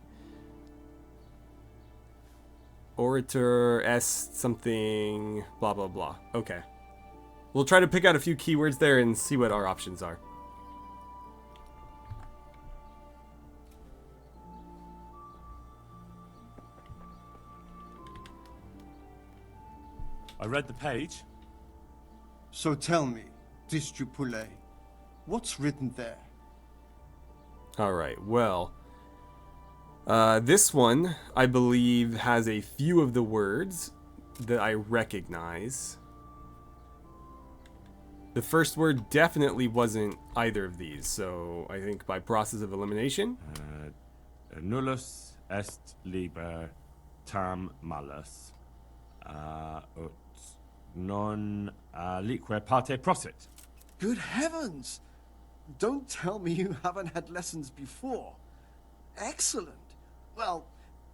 S5: orator est something, blah blah blah. Okay. We'll try to pick out a few keywords there and see what our options are.
S11: I read the page.
S8: So tell me, Distupule, what's written there?
S5: Alright, well, this one, I believe, has a few of the words that I recognize. The first word definitely wasn't either of these, so I think by process of elimination.
S11: Nullus est liber tam malus, ut non alique parte prosit.
S8: Good heavens! Don't tell me you haven't had lessons before. Excellent. Well,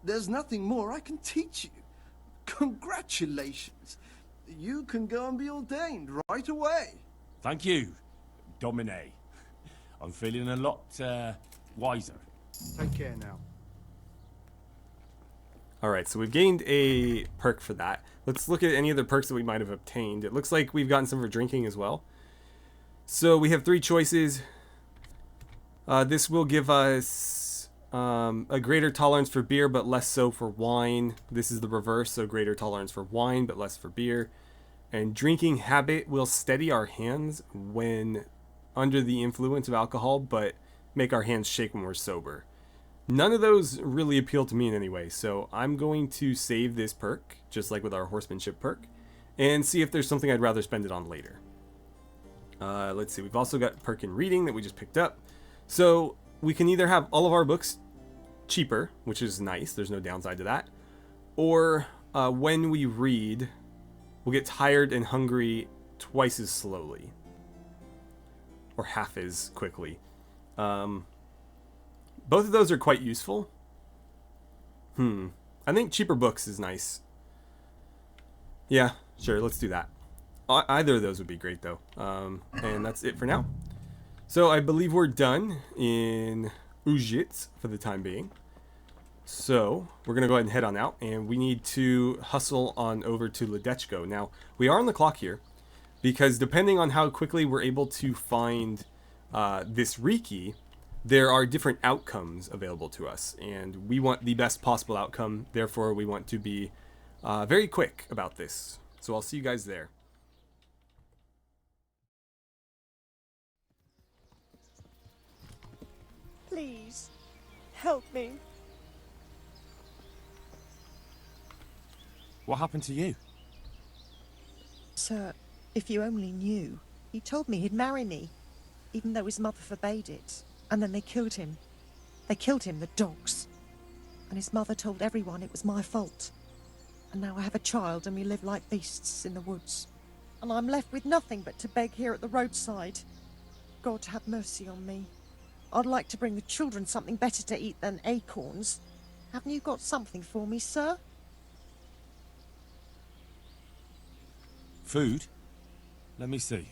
S8: there's nothing more I can teach you. Congratulations. You can go and be ordained right away.
S11: Thank you, Domine. I'm feeling a lot wiser.
S8: Take care now.
S5: Alright, so we've gained a perk for that. Let's look at any other perks that we might have obtained. It looks like we've gotten some for drinking as well. So we have 3 choices. This will give us a greater tolerance for beer, but less so for wine. This is the reverse, so greater tolerance for wine, but less for beer. And drinking habit will steady our hands when under the influence of alcohol, but make our hands shake when we're sober. None of those really appeal to me in any way, so I'm going to save this perk, just like with our horsemanship perk, and see if there's something I'd rather spend it on later. Let's see, we've also got perk in reading that we just picked up. So we can either have all of our books cheaper, which is nice, there's no downside to that, or when we read, we'll get tired and hungry twice as slowly, or half as quickly. Both of those are quite useful. I think cheaper books is nice. Yeah, sure, let's do that. Either of those would be great, though. And that's it for now. So I believe we're done in Ujits for the time being. So we're going to go ahead and head on out, and we need to hustle on over to Ledechko. Now, we are on the clock here, because depending on how quickly we're able to find this Reeky, there are different outcomes available to us, and we want the best possible outcome. Therefore, we want to be very quick about this. So I'll see you guys there.
S10: Please, help me.
S11: What happened to you?
S10: Sir, if you only knew. He told me he'd marry me, even though his mother forbade it. And then they killed him. They killed him, the dogs. And his mother told everyone it was my fault. And now I have a child and we live like beasts in the woods. And I'm left with nothing but to beg here at the roadside. God have mercy on me. I'd like to bring the children something better to eat than acorns. Haven't you got something for me, sir?
S11: Food? Let me see.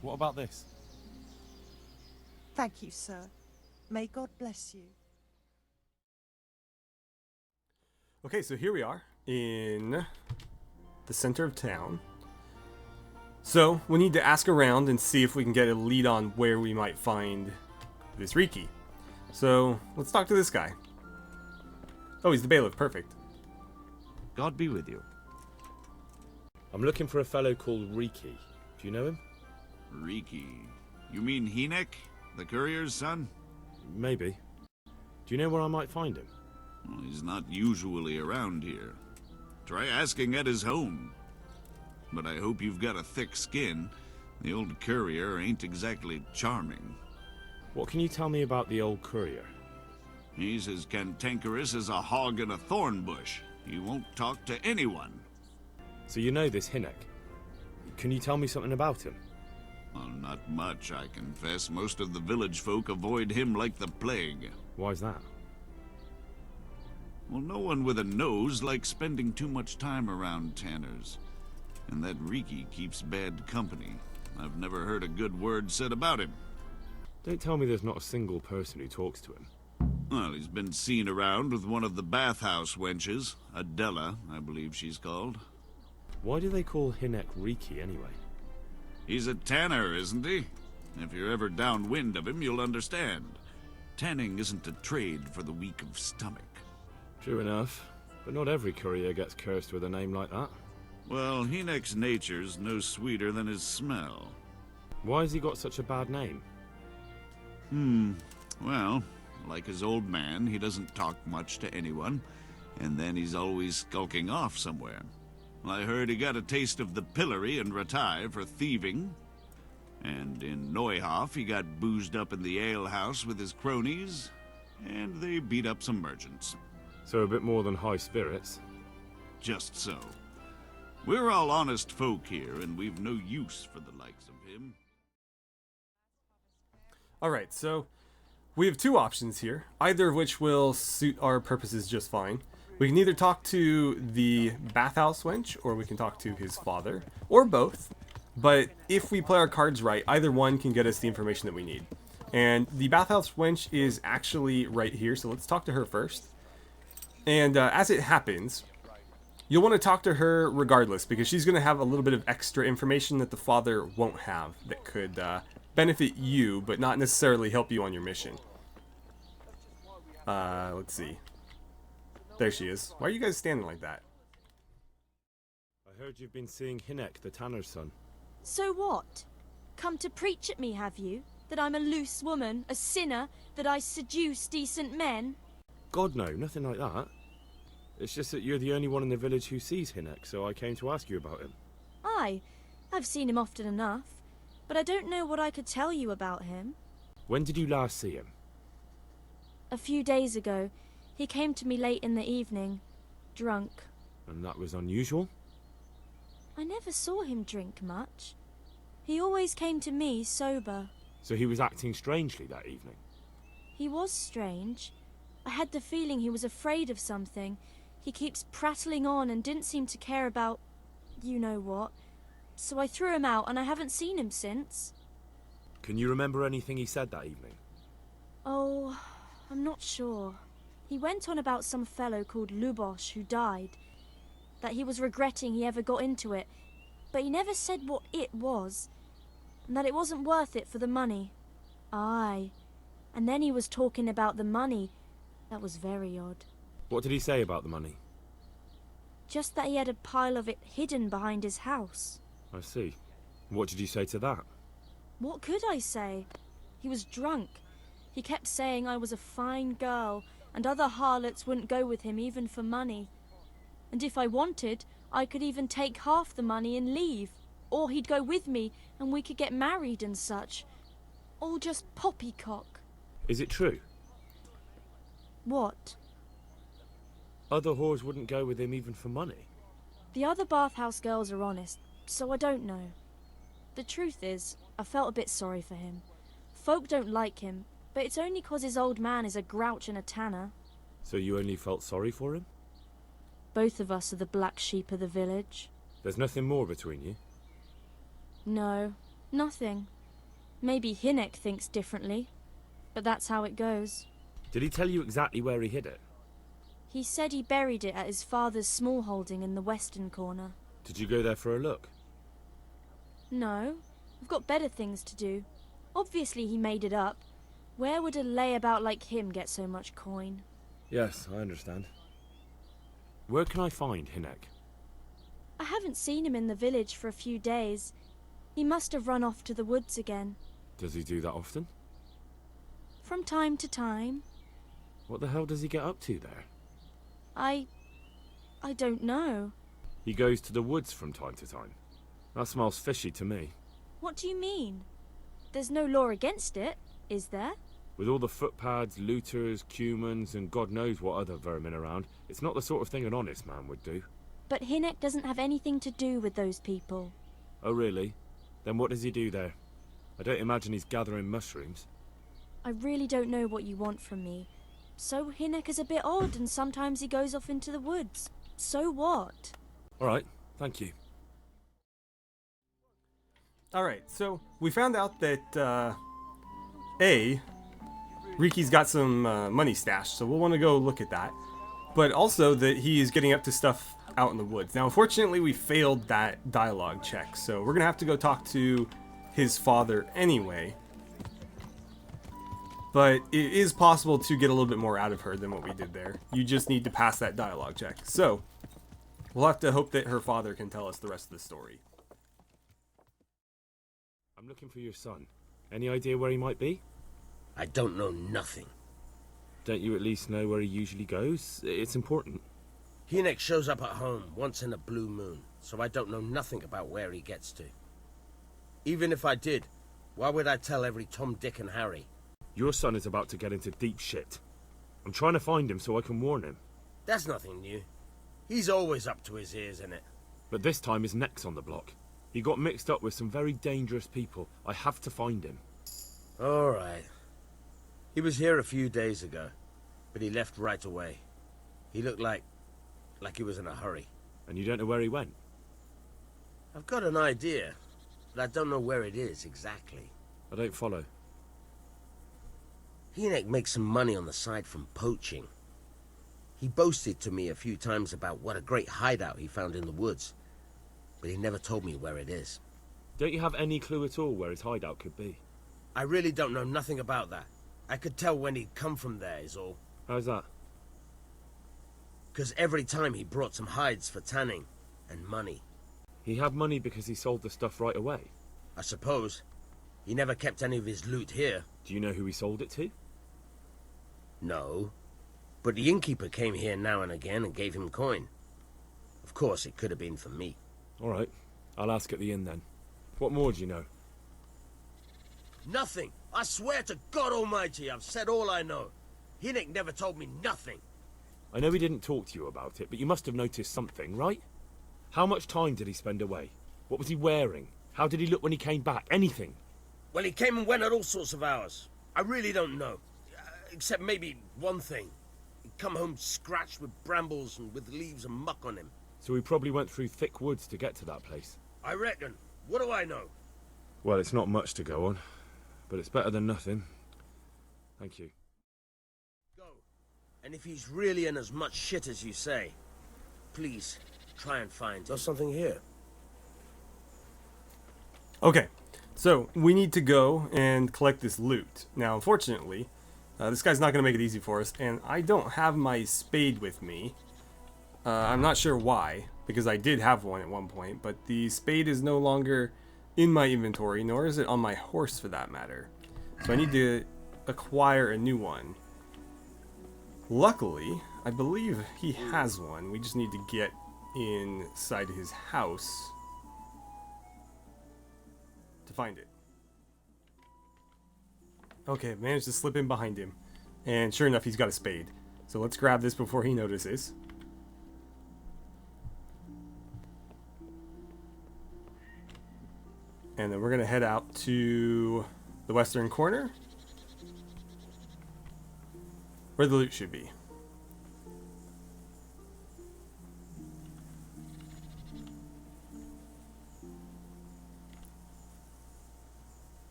S11: What about this?
S10: Thank you, sir. May God bless you.
S5: Okay, so here we are in the center of town. So we need to ask around and see if we can get a lead on where we might find this Reeky. So let's talk to this guy. Oh, he's the bailiff. Perfect.
S14: God be with you.
S7: I'm looking for a fellow called Reeky. Do you know him?
S15: Reeky. You mean Hynek, the courier's son?
S7: Maybe. Do you know where I might find him?
S15: Well, he's not usually around here. Try asking at his home. But I hope you've got a thick skin. The old courier ain't exactly charming.
S7: What can you tell me about the old courier?
S15: He's as cantankerous as a hog in a thorn bush. He won't talk to anyone.
S7: So you know this Hinek. Can you tell me something about him?
S15: Well, not much, I confess. Most of the village folk avoid him like the plague.
S7: Why's that?
S15: Well, no one with a nose likes spending too much time around tanners. And that Reeky keeps bad company. I've never heard a good word said about him.
S7: Don't tell me there's not a single person who talks to him.
S15: Well, he's been seen around with one of the bathhouse wenches. Adela, I believe she's called.
S7: Why do they call Hinek Reeky anyway?
S15: He's a tanner, isn't he? If you're ever downwind of him, you'll understand. Tanning isn't a trade for the weak of stomach.
S7: True enough, but not every courier gets cursed with a name like that.
S15: Well, Hinek's nature's no sweeter than his smell.
S7: Why has he got such a bad name?
S15: Well, like his old man, he doesn't talk much to anyone, and then he's always skulking off somewhere. I heard he got a taste of the pillory in Ratai for thieving, and in Neuhof he got boozed up in the alehouse with his cronies, and they beat up some merchants.
S7: So a bit more than high spirits.
S15: Just so. We're all honest folk here, and we've no use for the likes of him.
S5: Alright, so we have two options here, either of which will suit our purposes just fine. We can either talk to the bathhouse wench, or we can talk to his father, or both. But if we play our cards right, either one can get us the information that we need. And the bathhouse wench is actually right here, so let's talk to her first. And as it happens, you'll want to talk to her regardless, because she's going to have a little bit of extra information that the father won't have that could benefit you, but not necessarily help you on your mission. Let's see. There she is. Why are you guys standing like that?
S7: I heard you've been seeing Hinek, the tanner's son.
S6: So what? Come to preach at me, have you? That I'm a loose woman, a sinner, that I seduce decent men?
S7: God, no, nothing like that. It's just that you're the only one in the village who sees Hinek, so I came to ask you about him.
S6: Aye, I've seen him often enough, but I don't know what I could tell you about him.
S7: When did you last see him?
S6: A few days ago. He came to me late in the evening, drunk.
S7: And that was unusual?
S6: I never saw him drink much. He always came to me sober.
S7: So he was acting strangely that evening?
S6: He was strange. I had the feeling he was afraid of something. He keeps prattling on and didn't seem to care about you know what. So I threw him out and I haven't seen him since.
S7: Can you remember anything he said that evening?
S6: Oh, I'm not sure. He went on about some fellow called Lubosh who died. That he was regretting he ever got into it. But he never said what it was. And that it wasn't worth it for the money. Aye. And then he was talking about the money. That was very odd.
S7: What did he say about the money?
S6: Just that he had a pile of it hidden behind his house.
S7: I see. What did you say to that?
S6: What could I say? He was drunk. He kept saying I was a fine girl, and other harlots wouldn't go with him even for money. And if I wanted, I could even take half the money and leave. Or he'd go with me, and we could get married and such. All just poppycock.
S7: Is it true?
S6: What?
S7: Other whores wouldn't go with him even for money?
S6: The other bathhouse girls are honest, so I don't know. The truth is, I felt a bit sorry for him. Folk don't like him, but it's only 'cause his old man is a grouch and a tanner.
S7: So you only felt sorry for him?
S6: Both of us are the black sheep of the village.
S7: There's nothing more between you?
S6: No, nothing. Maybe Hinek thinks differently, but that's how it goes.
S7: Did he tell you exactly where he hid it?
S6: He said he buried it at his father's small holding in the western corner.
S7: Did you go there for a look?
S6: No, I've got better things to do. Obviously he made it up. Where would a layabout like him get so much coin?
S7: Yes, I understand. Where can I find Hinek?
S6: I haven't seen him in the village for a few days. He must have run off to the woods again.
S7: Does he do that often?
S6: From time to time.
S7: What the hell does he get up to there?
S6: I don't know.
S7: He goes to the woods from time to time. That smells fishy to me.
S6: What do you mean? There's no law against it, is there?
S7: With all the footpads, looters, cumans, and God knows what other vermin around, it's not the sort of thing an honest man would do.
S6: But Hynek doesn't have anything to do with those people.
S7: Oh really? Then what does he do there? I don't imagine he's gathering mushrooms.
S6: I really don't know what you want from me. So Hynek is a bit odd, and sometimes he goes off into the woods. So what?
S7: Alright, thank you.
S5: Alright, so we found out that, Reeky's got some money stashed, so we'll want to go look at that. But also that he's getting up to stuff out in the woods. Now, unfortunately, we failed that dialogue check, so we're going to have to go talk to his father anyway. But it is possible to get a little bit more out of her than what we did there. You just need to pass that dialogue check. So, we'll have to hope that her father can tell us the rest of the story.
S7: I'm looking for your son. Any idea where he might be?
S3: I don't know nothing.
S7: Don't you at least know where he usually goes? It's important.
S3: Hynek shows up at home once in a blue moon, so I don't know nothing about where he gets to. Even if I did, why would I tell every Tom, Dick and Harry?
S7: Your son is about to get into deep shit. I'm trying to find him so I can warn him.
S3: That's nothing new. He's always up to his ears in it.
S7: But this time his neck's on the block. He got mixed up with some very dangerous people. I have to find him.
S3: All right. He was here a few days ago, but he left right away. He looked like he was in a hurry.
S7: And you don't know where he went?
S3: I've got an idea, but I don't know where it is exactly.
S7: I don't follow.
S3: Hynek makes some money on the side from poaching. He boasted to me a few times about what a great hideout he found in the woods, but he never told me where it is.
S7: Don't you have any clue at all where his hideout could be?
S3: I really don't know nothing about that. I could tell when he'd come from there, is all.
S7: How's that?
S3: Because every time he brought some hides for tanning, and money.
S7: He had money because he sold the stuff right away?
S3: I suppose. He never kept any of his loot here.
S7: Do you know who he sold it to?
S3: No. But the innkeeper came here now and again and gave him coin. Of course, it could have been for me.
S7: Alright, I'll ask at the inn then. What more do you know?
S3: Nothing! I swear to God Almighty, I've said all I know. Hynek never told me nothing.
S7: I know he didn't talk to you about it, but you must have noticed something, right? How much time did he spend away? What was he wearing? How did he look when he came back? Anything?
S3: Well, he came and went at all sorts of hours. I really don't know. Except maybe one thing. He'd come home scratched with brambles and with leaves and muck on him.
S7: So he probably went through thick woods to get to that place.
S3: I reckon. What do I know?
S7: Well, it's not much to go on, but it's better than nothing. Thank you.
S3: Go. And if he's really in as much shit as you say, please try and find him. There's something here.
S5: Okay, so we need to go and collect this loot. Now, unfortunately, this guy's not going to make it easy for us, and I don't have my spade with me. I'm not sure why, because I did have one at one point, but the spade is no longer in my inventory, nor is it on my horse for that matter. So I need to acquire a new one. Luckily, I believe he has one. We just need to get inside his house to find it. Okay, managed to slip in behind him. And sure enough, he's got a spade. So let's grab this before he notices. And then we're going to head out to the western corner, where the loot should be.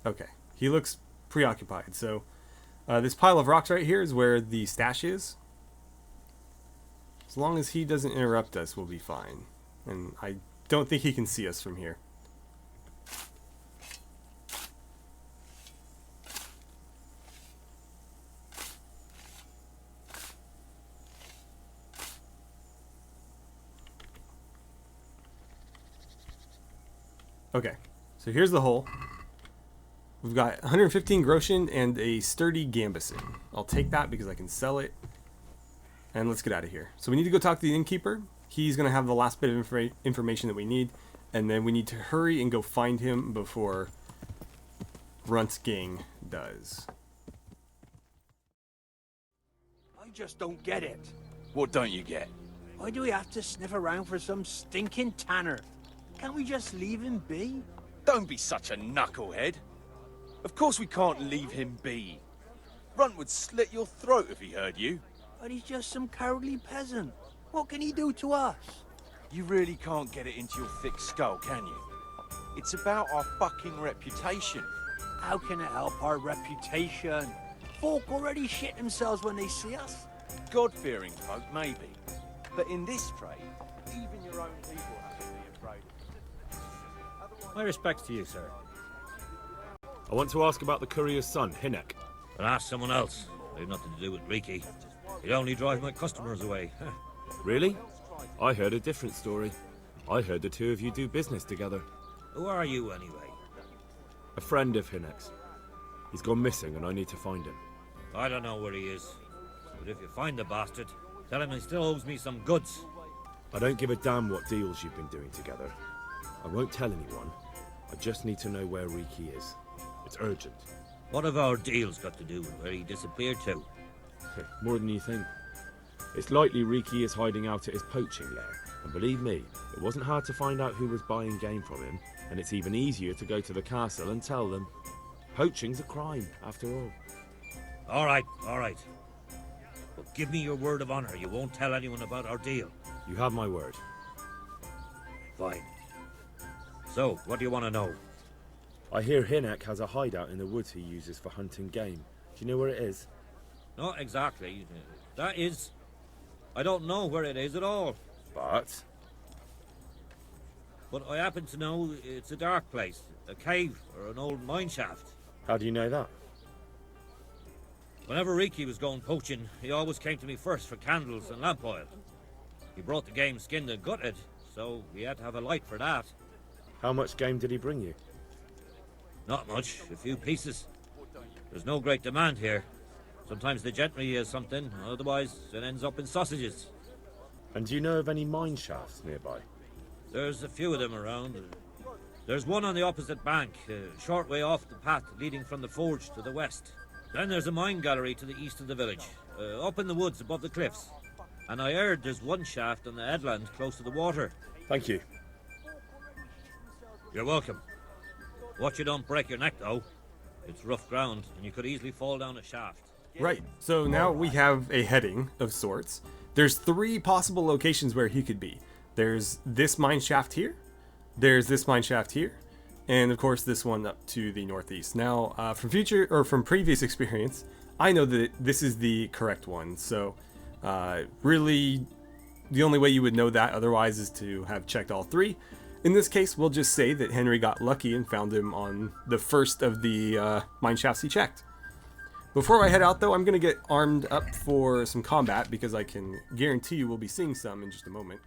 S5: Okay, he looks preoccupied, so this pile of rocks right here is where the stash is. As long as he doesn't interrupt us, we'll be fine. And I don't think he can see us from here. Okay, so here's the hole. We've got 115 groschen and a sturdy gambeson. I'll take that because I can sell it. And let's get out of here. So we need to go talk to the innkeeper. He's going to have the last bit of information that we need. And then we need to hurry and go find him before Runt's gang does.
S21: just don't get it.
S12: What don't you get?
S21: Why do we have to sniff around for some stinking tanner? Can't we just leave him be?
S12: Don't be such a knucklehead. Of course we can't leave him be. Runt would slit your throat if he heard you.
S21: But he's just some cowardly peasant. What can he do to us?
S12: You really can't get it into your thick skull, can you? It's about our fucking reputation.
S21: How can it help our reputation? Folk already shit themselves when they see us.
S12: God-fearing folk, maybe. But in this trade, even your own people have to be afraid.
S2: My respects to you, sir.
S7: I want to ask about the courier's son, Hinek.
S2: But ask someone else. They've nothing to do with Reeky. He'd only drive my customers away.
S7: Really? I heard a different story. I heard the two of you do business together.
S2: Who are you, anyway?
S7: A friend of Hinek's. He's gone missing and I need to find him.
S2: I don't know where he is. But if you find the bastard, tell him he still owes me some goods.
S7: I don't give a damn what deals you've been doing together. I won't tell anyone. I just need to know where Reeky is. It's urgent.
S2: What have our deals got to do with where he disappeared to?
S7: More than you think. It's likely Reeky is hiding out at his poaching lair. And believe me, it wasn't hard to find out who was buying game from him, and it's even easier to go to the castle and tell them. Poaching's a crime, after all.
S2: All right. But give me your word of honor you won't tell anyone about our deal.
S7: You have my word.
S2: Fine. So, what do you want to know?
S7: I hear Hinek has a hideout in the woods he uses for hunting game. Do you know where it is?
S2: Not exactly. That is... I don't know where it is at all.
S7: But
S2: I happen to know it's a dark place. A cave or an old mine shaft.
S7: How do you know that?
S2: Whenever Reeky was going poaching, he always came to me first for candles and lamp oil. He brought the game skinned and gutted, so we had to have a light for that.
S7: How much game did he bring you?
S2: Not much, a few pieces. There's no great demand here. Sometimes the gentry has something, otherwise it ends up in sausages.
S7: And do you know of any mine shafts nearby?
S2: There's a few of them around. There's one on the opposite bank, a short way off the path leading from the forge to the west. Then there's a mine gallery to the east of the village, up in the woods above the cliffs. And I heard there's one shaft on the headland close to the water.
S7: Thank you.
S2: You're welcome. Watch you don't break your neck, though. It's rough ground, and you could easily fall down a shaft.
S5: Right, so now we have a heading of sorts. There's 3 possible locations where he could be. There's this mine shaft here, there's this mine shaft here, and of course this one up to the northeast. Now, from previous experience, I know that this is the correct one, so really the only way you would know that otherwise is to have checked all 3. In this case, we'll just say that Henry got lucky and found him on the first of the mine shafts he checked. Before I head out, though, I'm going to get armed up for some combat, because I can guarantee you we'll be seeing some in just a moment.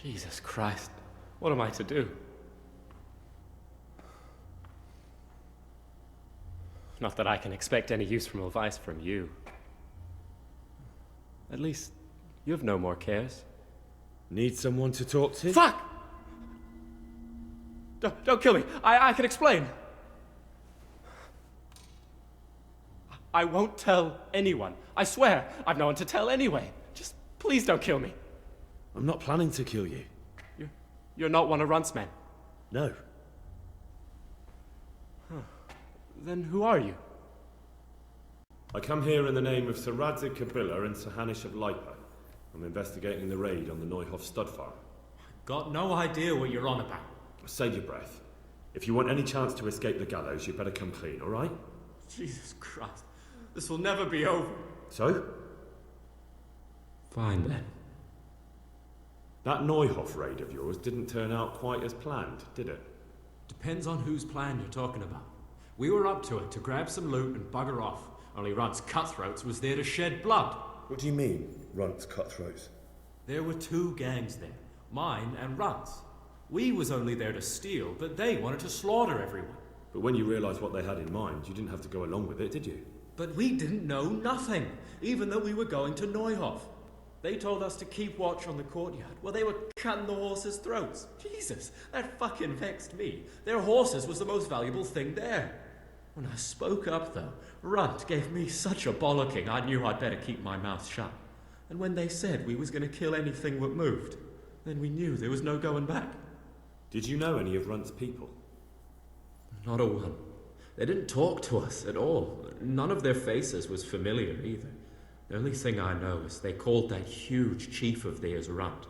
S13: Jesus Christ, what am I to do? Not that I can expect any useful advice from you. At least, you have no more cares.
S7: Need someone to talk to?
S13: Fuck! Don't kill me. I can explain. I won't tell anyone. I swear, I've no one to tell anyway. Just please don't kill me.
S7: I'm not planning to kill you.
S13: You're not one of Runt's men?
S7: No.
S13: Then who are you?
S7: I come here in the name of Sir Radzig Kabila and Sir Hanish of Lipa. I'm investigating the raid on the Neuhof stud farm.
S13: Got no idea what you're on about.
S7: Save your breath. If you want any chance to escape the gallows, you better come clean, alright?
S13: Jesus Christ. This will never be over.
S7: So?
S13: Fine then.
S7: That Neuhof raid of yours didn't turn out quite as planned, did it?
S13: Depends on whose plan you're talking about. We were up to it to grab some loot and bugger off. Only Runt's cutthroats was there to shed blood.
S7: What do you mean, Runt's cutthroats?
S13: There were 2 gangs there, mine and Runt's. We was only there to steal, but they wanted to slaughter everyone.
S7: But when you realised what they had in mind, you didn't have to go along with it, did you?
S13: But we didn't know nothing, even though we were going to Neuhof. They told us to keep watch on the courtyard while they were cutting the horses' throats. Jesus, that fucking vexed me. Their horses was the most valuable thing there. When I spoke up, though, Runt gave me such a bollocking I knew I'd better keep my mouth shut. And when they said we was going to kill anything that moved, then we knew there was no going back.
S7: Did you know any of Runt's people?
S13: Not a one. They didn't talk to us at all. None of their faces was familiar either. The only thing I know is they called that huge chief of theirs Runt,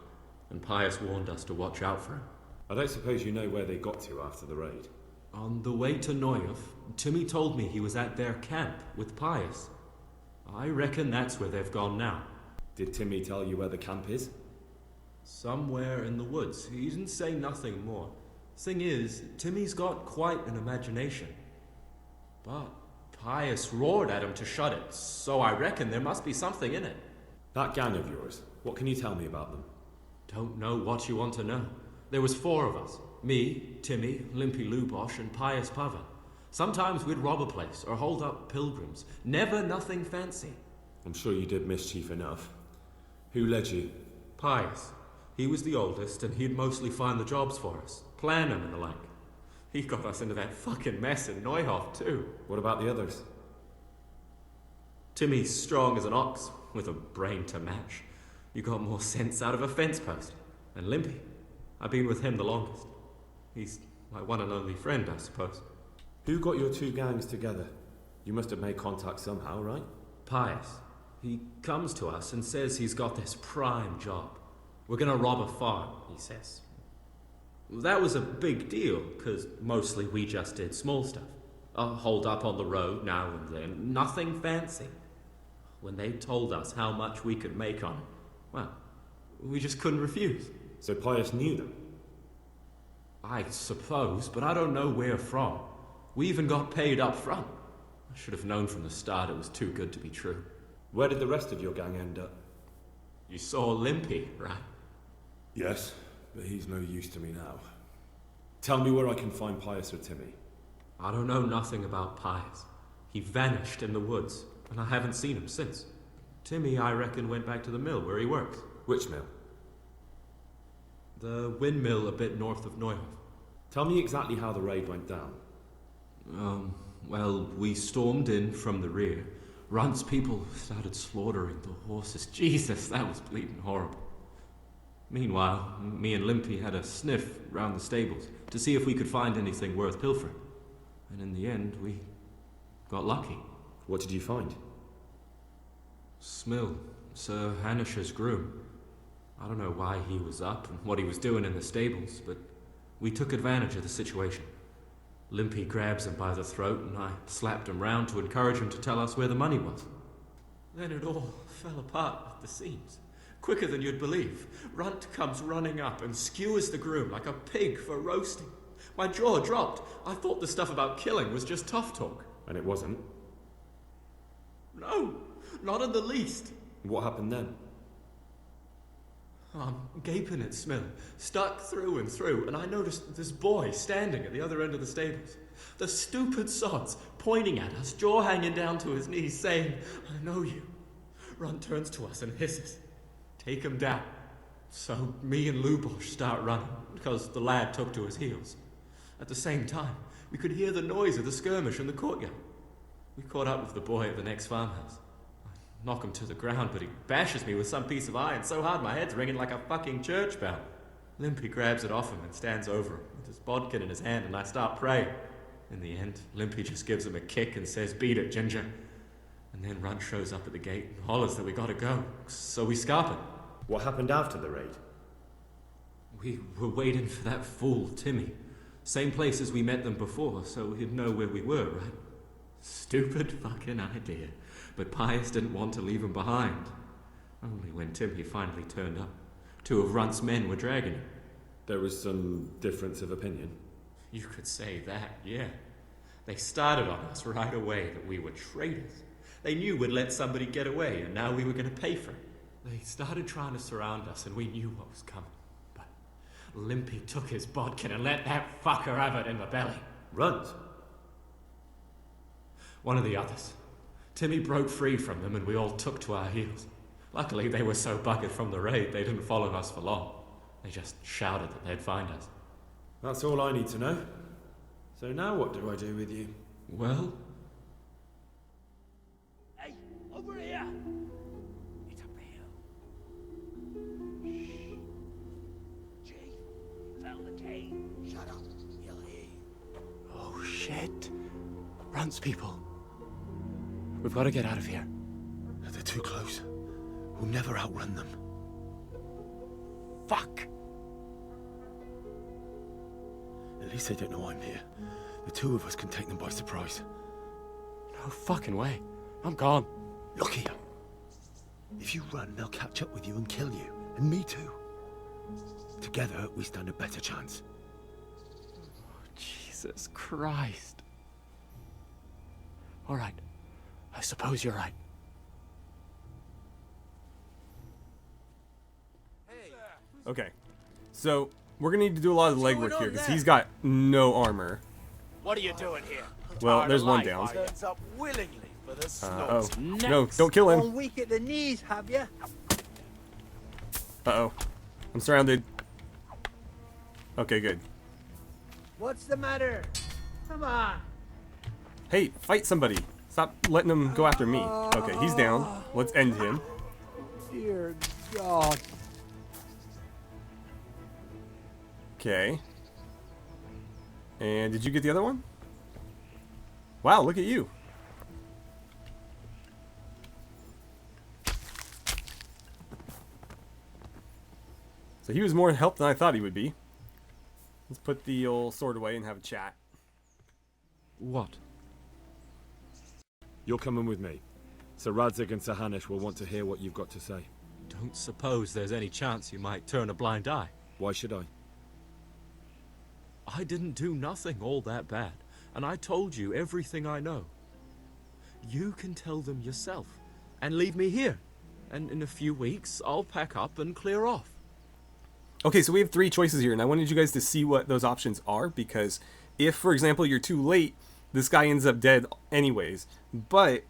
S13: and Pius warned us to watch out for him.
S7: I don't suppose you know where they got to after the raid?
S13: On the way to Neuhof, Timmy told me he was at their camp with Pius. I reckon that's where they've gone now.
S7: Did Timmy tell you where the camp is?
S13: Somewhere in the woods. He didn't say nothing more. Thing is, Timmy's got quite an imagination. But Pius roared at him to shut it, so I reckon there must be something in it.
S7: That gang of yours, what can you tell me about them?
S13: Don't know what you want to know. There was 4 of us. Me, Timmy, Limpy Lubosh, and Pius Pavan. Sometimes we'd rob a place or hold up pilgrims. Never nothing fancy.
S7: I'm sure you did mischief enough. Who led you?
S13: Pius. He was the oldest, and he'd mostly find the jobs for us, plan them and the like. He got us into that fucking mess in Neuhof, too.
S7: What about the others?
S13: Timmy's strong as an ox, with a brain to match. You got more sense out of a fence post. And Limpy, I've been with him the longest. He's my one and only friend, I suppose.
S7: Who got your 2 gangs together? You must have made contact somehow, right?
S13: Pius. He comes to us and says he's got this prime job. We're gonna rob a farm, he says. That was a big deal, because mostly we just did small stuff. Hold up on the road now and then, nothing fancy. When they told us how much we could make on it, well, we just couldn't refuse.
S7: So Pius knew them?
S13: I suppose, but I don't know where from. We even got paid up front. I should have known from the start it was too good to be true.
S7: Where did the rest of your gang end up?
S13: You saw Limpy, right?
S7: Yes, but he's no use to me now. Tell me where I can find Pius or Timmy.
S13: I don't know nothing about Pius. He vanished in the woods, and I haven't seen him since. Timmy, I reckon, went back to the mill where he works.
S7: Which mill?
S13: The windmill a bit north of Neuhof.
S7: Tell me exactly how the raid went down.
S13: Well, we stormed in from the rear. Runt's people started slaughtering the horses. Jesus, that was bleeding horrible. Meanwhile, me and Limpy had a sniff round the stables to see if we could find anything worth pilfering. And in the end, we got lucky.
S7: What did you find?
S13: Smill, Sir Hanish's groom. I don't know why he was up and what he was doing in the stables, but we took advantage of the situation. Limpy grabs him by the throat, and I slapped him round to encourage him to tell us where the money was. Then it all fell apart at the seams. Quicker than you'd believe. Runt comes running up and skewers the groom like a pig for roasting. My jaw dropped. I thought the stuff about killing was just tough talk.
S7: And it wasn't?
S13: No, not in the least.
S7: What happened then?
S13: I'm gaping at Smill, stuck through and through, and I noticed this boy standing at the other end of the stables. The stupid sods pointing at us, jaw hanging down to his knees, saying, "I know you." Runt turns to us and hisses, "Take him down." So me and Lubosh start running, because the lad took to his heels. At the same time, we could hear the noise of the skirmish in the courtyard. We caught up with the boy at the next farmhouse. Knock him to the ground, but he bashes me with some piece of iron so hard my head's ringing like a fucking church bell. Limpy grabs it off him and stands over him with his bodkin in his hand, and I start praying. In the end, Limpy just gives him a kick and says, "Beat it, Ginger." And then Runt shows up at the gate and hollers that we gotta go, so we scarp it.
S7: What happened after the raid?
S13: We were waiting for that fool, Timmy. Same place as we met them before, so he'd know where we were, right? Stupid fucking idea. But Pius didn't want to leave him behind. Only when Timmy finally turned up, 2 of Runt's men were dragging him.
S7: There was some difference of opinion?
S13: You could say that, yeah. They started on us right away that we were traitors. They knew we'd let somebody get away, and now we were going to pay for it. They started trying to surround us, and we knew what was coming. But Limpy took his bodkin and let that fucker have it in the belly.
S7: Runt?
S13: One of the others. Timmy broke free from them and we all took to our heels. Luckily, they were so buggered from the raid, they didn't follow us for long. They just shouted that they'd find us.
S7: That's all I need to know. So now what do I do with you?
S13: Well?
S22: Hey, over here! It's up the hill. Shh. Chief, found the cave. Shut up, he'll hear you.
S13: Oh, shit. Runs people. We've got to get out of here.
S23: They're too close. We'll never outrun them.
S13: Fuck!
S23: At least they don't know I'm here. The two of us can take them by surprise.
S13: No fucking way. I'm gone.
S23: Look here. If you run, they'll catch up with you and kill you. And me too. Together, we stand a better chance.
S13: Oh, Jesus Christ. All right. I suppose you're right.
S5: Okay, so we're gonna need to do a lot of the legwork here because he's got no armor.
S21: What are you doing here?
S5: Well, there's one down.
S21: Turns up willingly for the
S5: Oh,
S21: slaughter.
S5: no, don't kill him.
S21: Gone weak at the knees, have you?
S5: Uh-oh, I'm surrounded. Okay, good.
S21: What's the matter? Come on.
S5: Hey, fight somebody. Stop letting him go after me. Okay, he's down. Let's end him.
S21: Dear God.
S5: Okay. And did you get the other one? Wow, look at you. So he was more help than I thought he would be. Let's put the old sword away and have a chat.
S7: What? You're coming with me. Sir Radzig and Sir Hanush will want to hear what you've got to say.
S13: Don't suppose there's any chance you might turn a blind eye.
S7: Why should I?
S13: I didn't do nothing all that bad, and I told you everything I know. You can tell them yourself, and leave me here. And in a few weeks, I'll pack up and clear off.
S5: Okay, so we have 3 choices here, and I wanted you guys to see what those options are, because if, for example, you're too late, this guy ends up dead anyways. But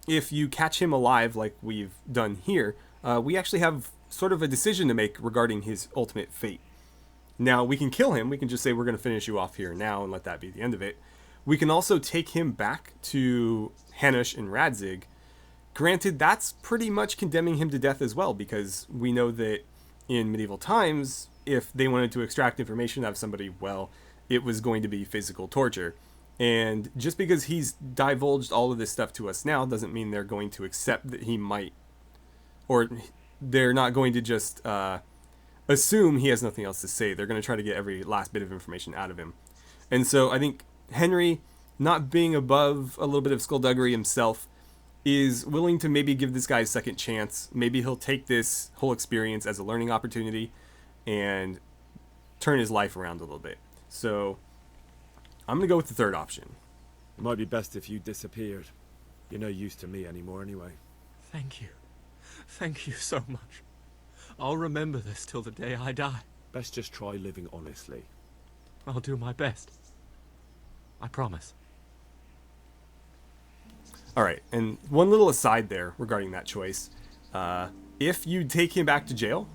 S5: if you catch him alive like we've done here, we actually have sort of a decision to make regarding his ultimate fate. Now, we can kill him. We can just say we're going to finish you off here now and let that be the end of it. We can also take him back to Hanush and Radzig. Granted, that's pretty much condemning him to death as well, because we know that in medieval times, if they wanted to extract information out of somebody, well, it was going to be physical torture. And just because he's divulged all of this stuff to us now doesn't mean they're going to accept that he might, or they're not going to just assume he has nothing else to say. They're going to try to get every last bit of information out of him. And so I think Henry, not being above a little bit of skullduggery himself, is willing to maybe give this guy a second chance. Maybe he'll take this whole experience as a learning opportunity and turn his life around a little bit. So I'm going to go with the third option.
S7: It might be best if you disappeared. You're no use to me anymore anyway.
S13: Thank you. Thank you so much. I'll remember this till the day I die.
S7: Best just try living honestly.
S13: I'll do my best. I promise.
S5: Alright, and one little aside there regarding that choice. If you take him back to jail,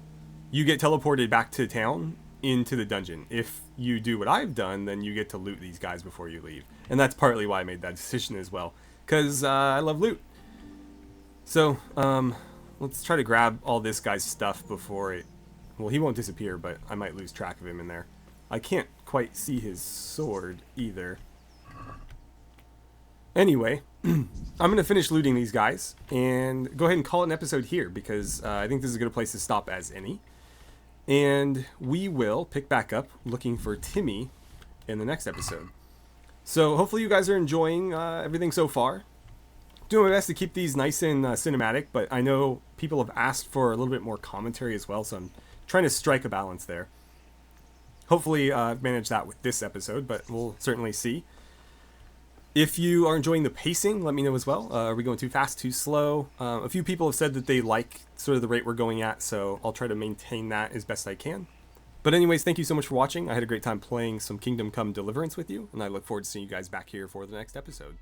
S5: you get teleported back to town into the dungeon. If you do what I've done, then you get to loot these guys before you leave. And that's partly why I made that decision as well. Because I love loot. So, let's try to grab all this guy's stuff before it... Well, he won't disappear, but I might lose track of him in there. I can't quite see his sword either. Anyway, I'm going to finish looting these guys and go ahead and call it an episode here because I think this is a good place to stop as any. And we will pick back up looking for Timmy in the next episode. So hopefully you guys are enjoying everything so far. Doing my best to keep these nice and cinematic, but I know people have asked for a little bit more commentary as well, so I'm trying to strike a balance there. Hopefully I've managed that with this episode, but we'll certainly see. If you are enjoying the pacing, let me know as well. Are we going too fast, too slow? A few people have said that they like sort of the rate we're going at, so I'll try to maintain that as best I can. But anyways, thank you so much for watching. I had a great time playing some Kingdom Come Deliverance with you, and I look forward to seeing you guys back here for the next episode.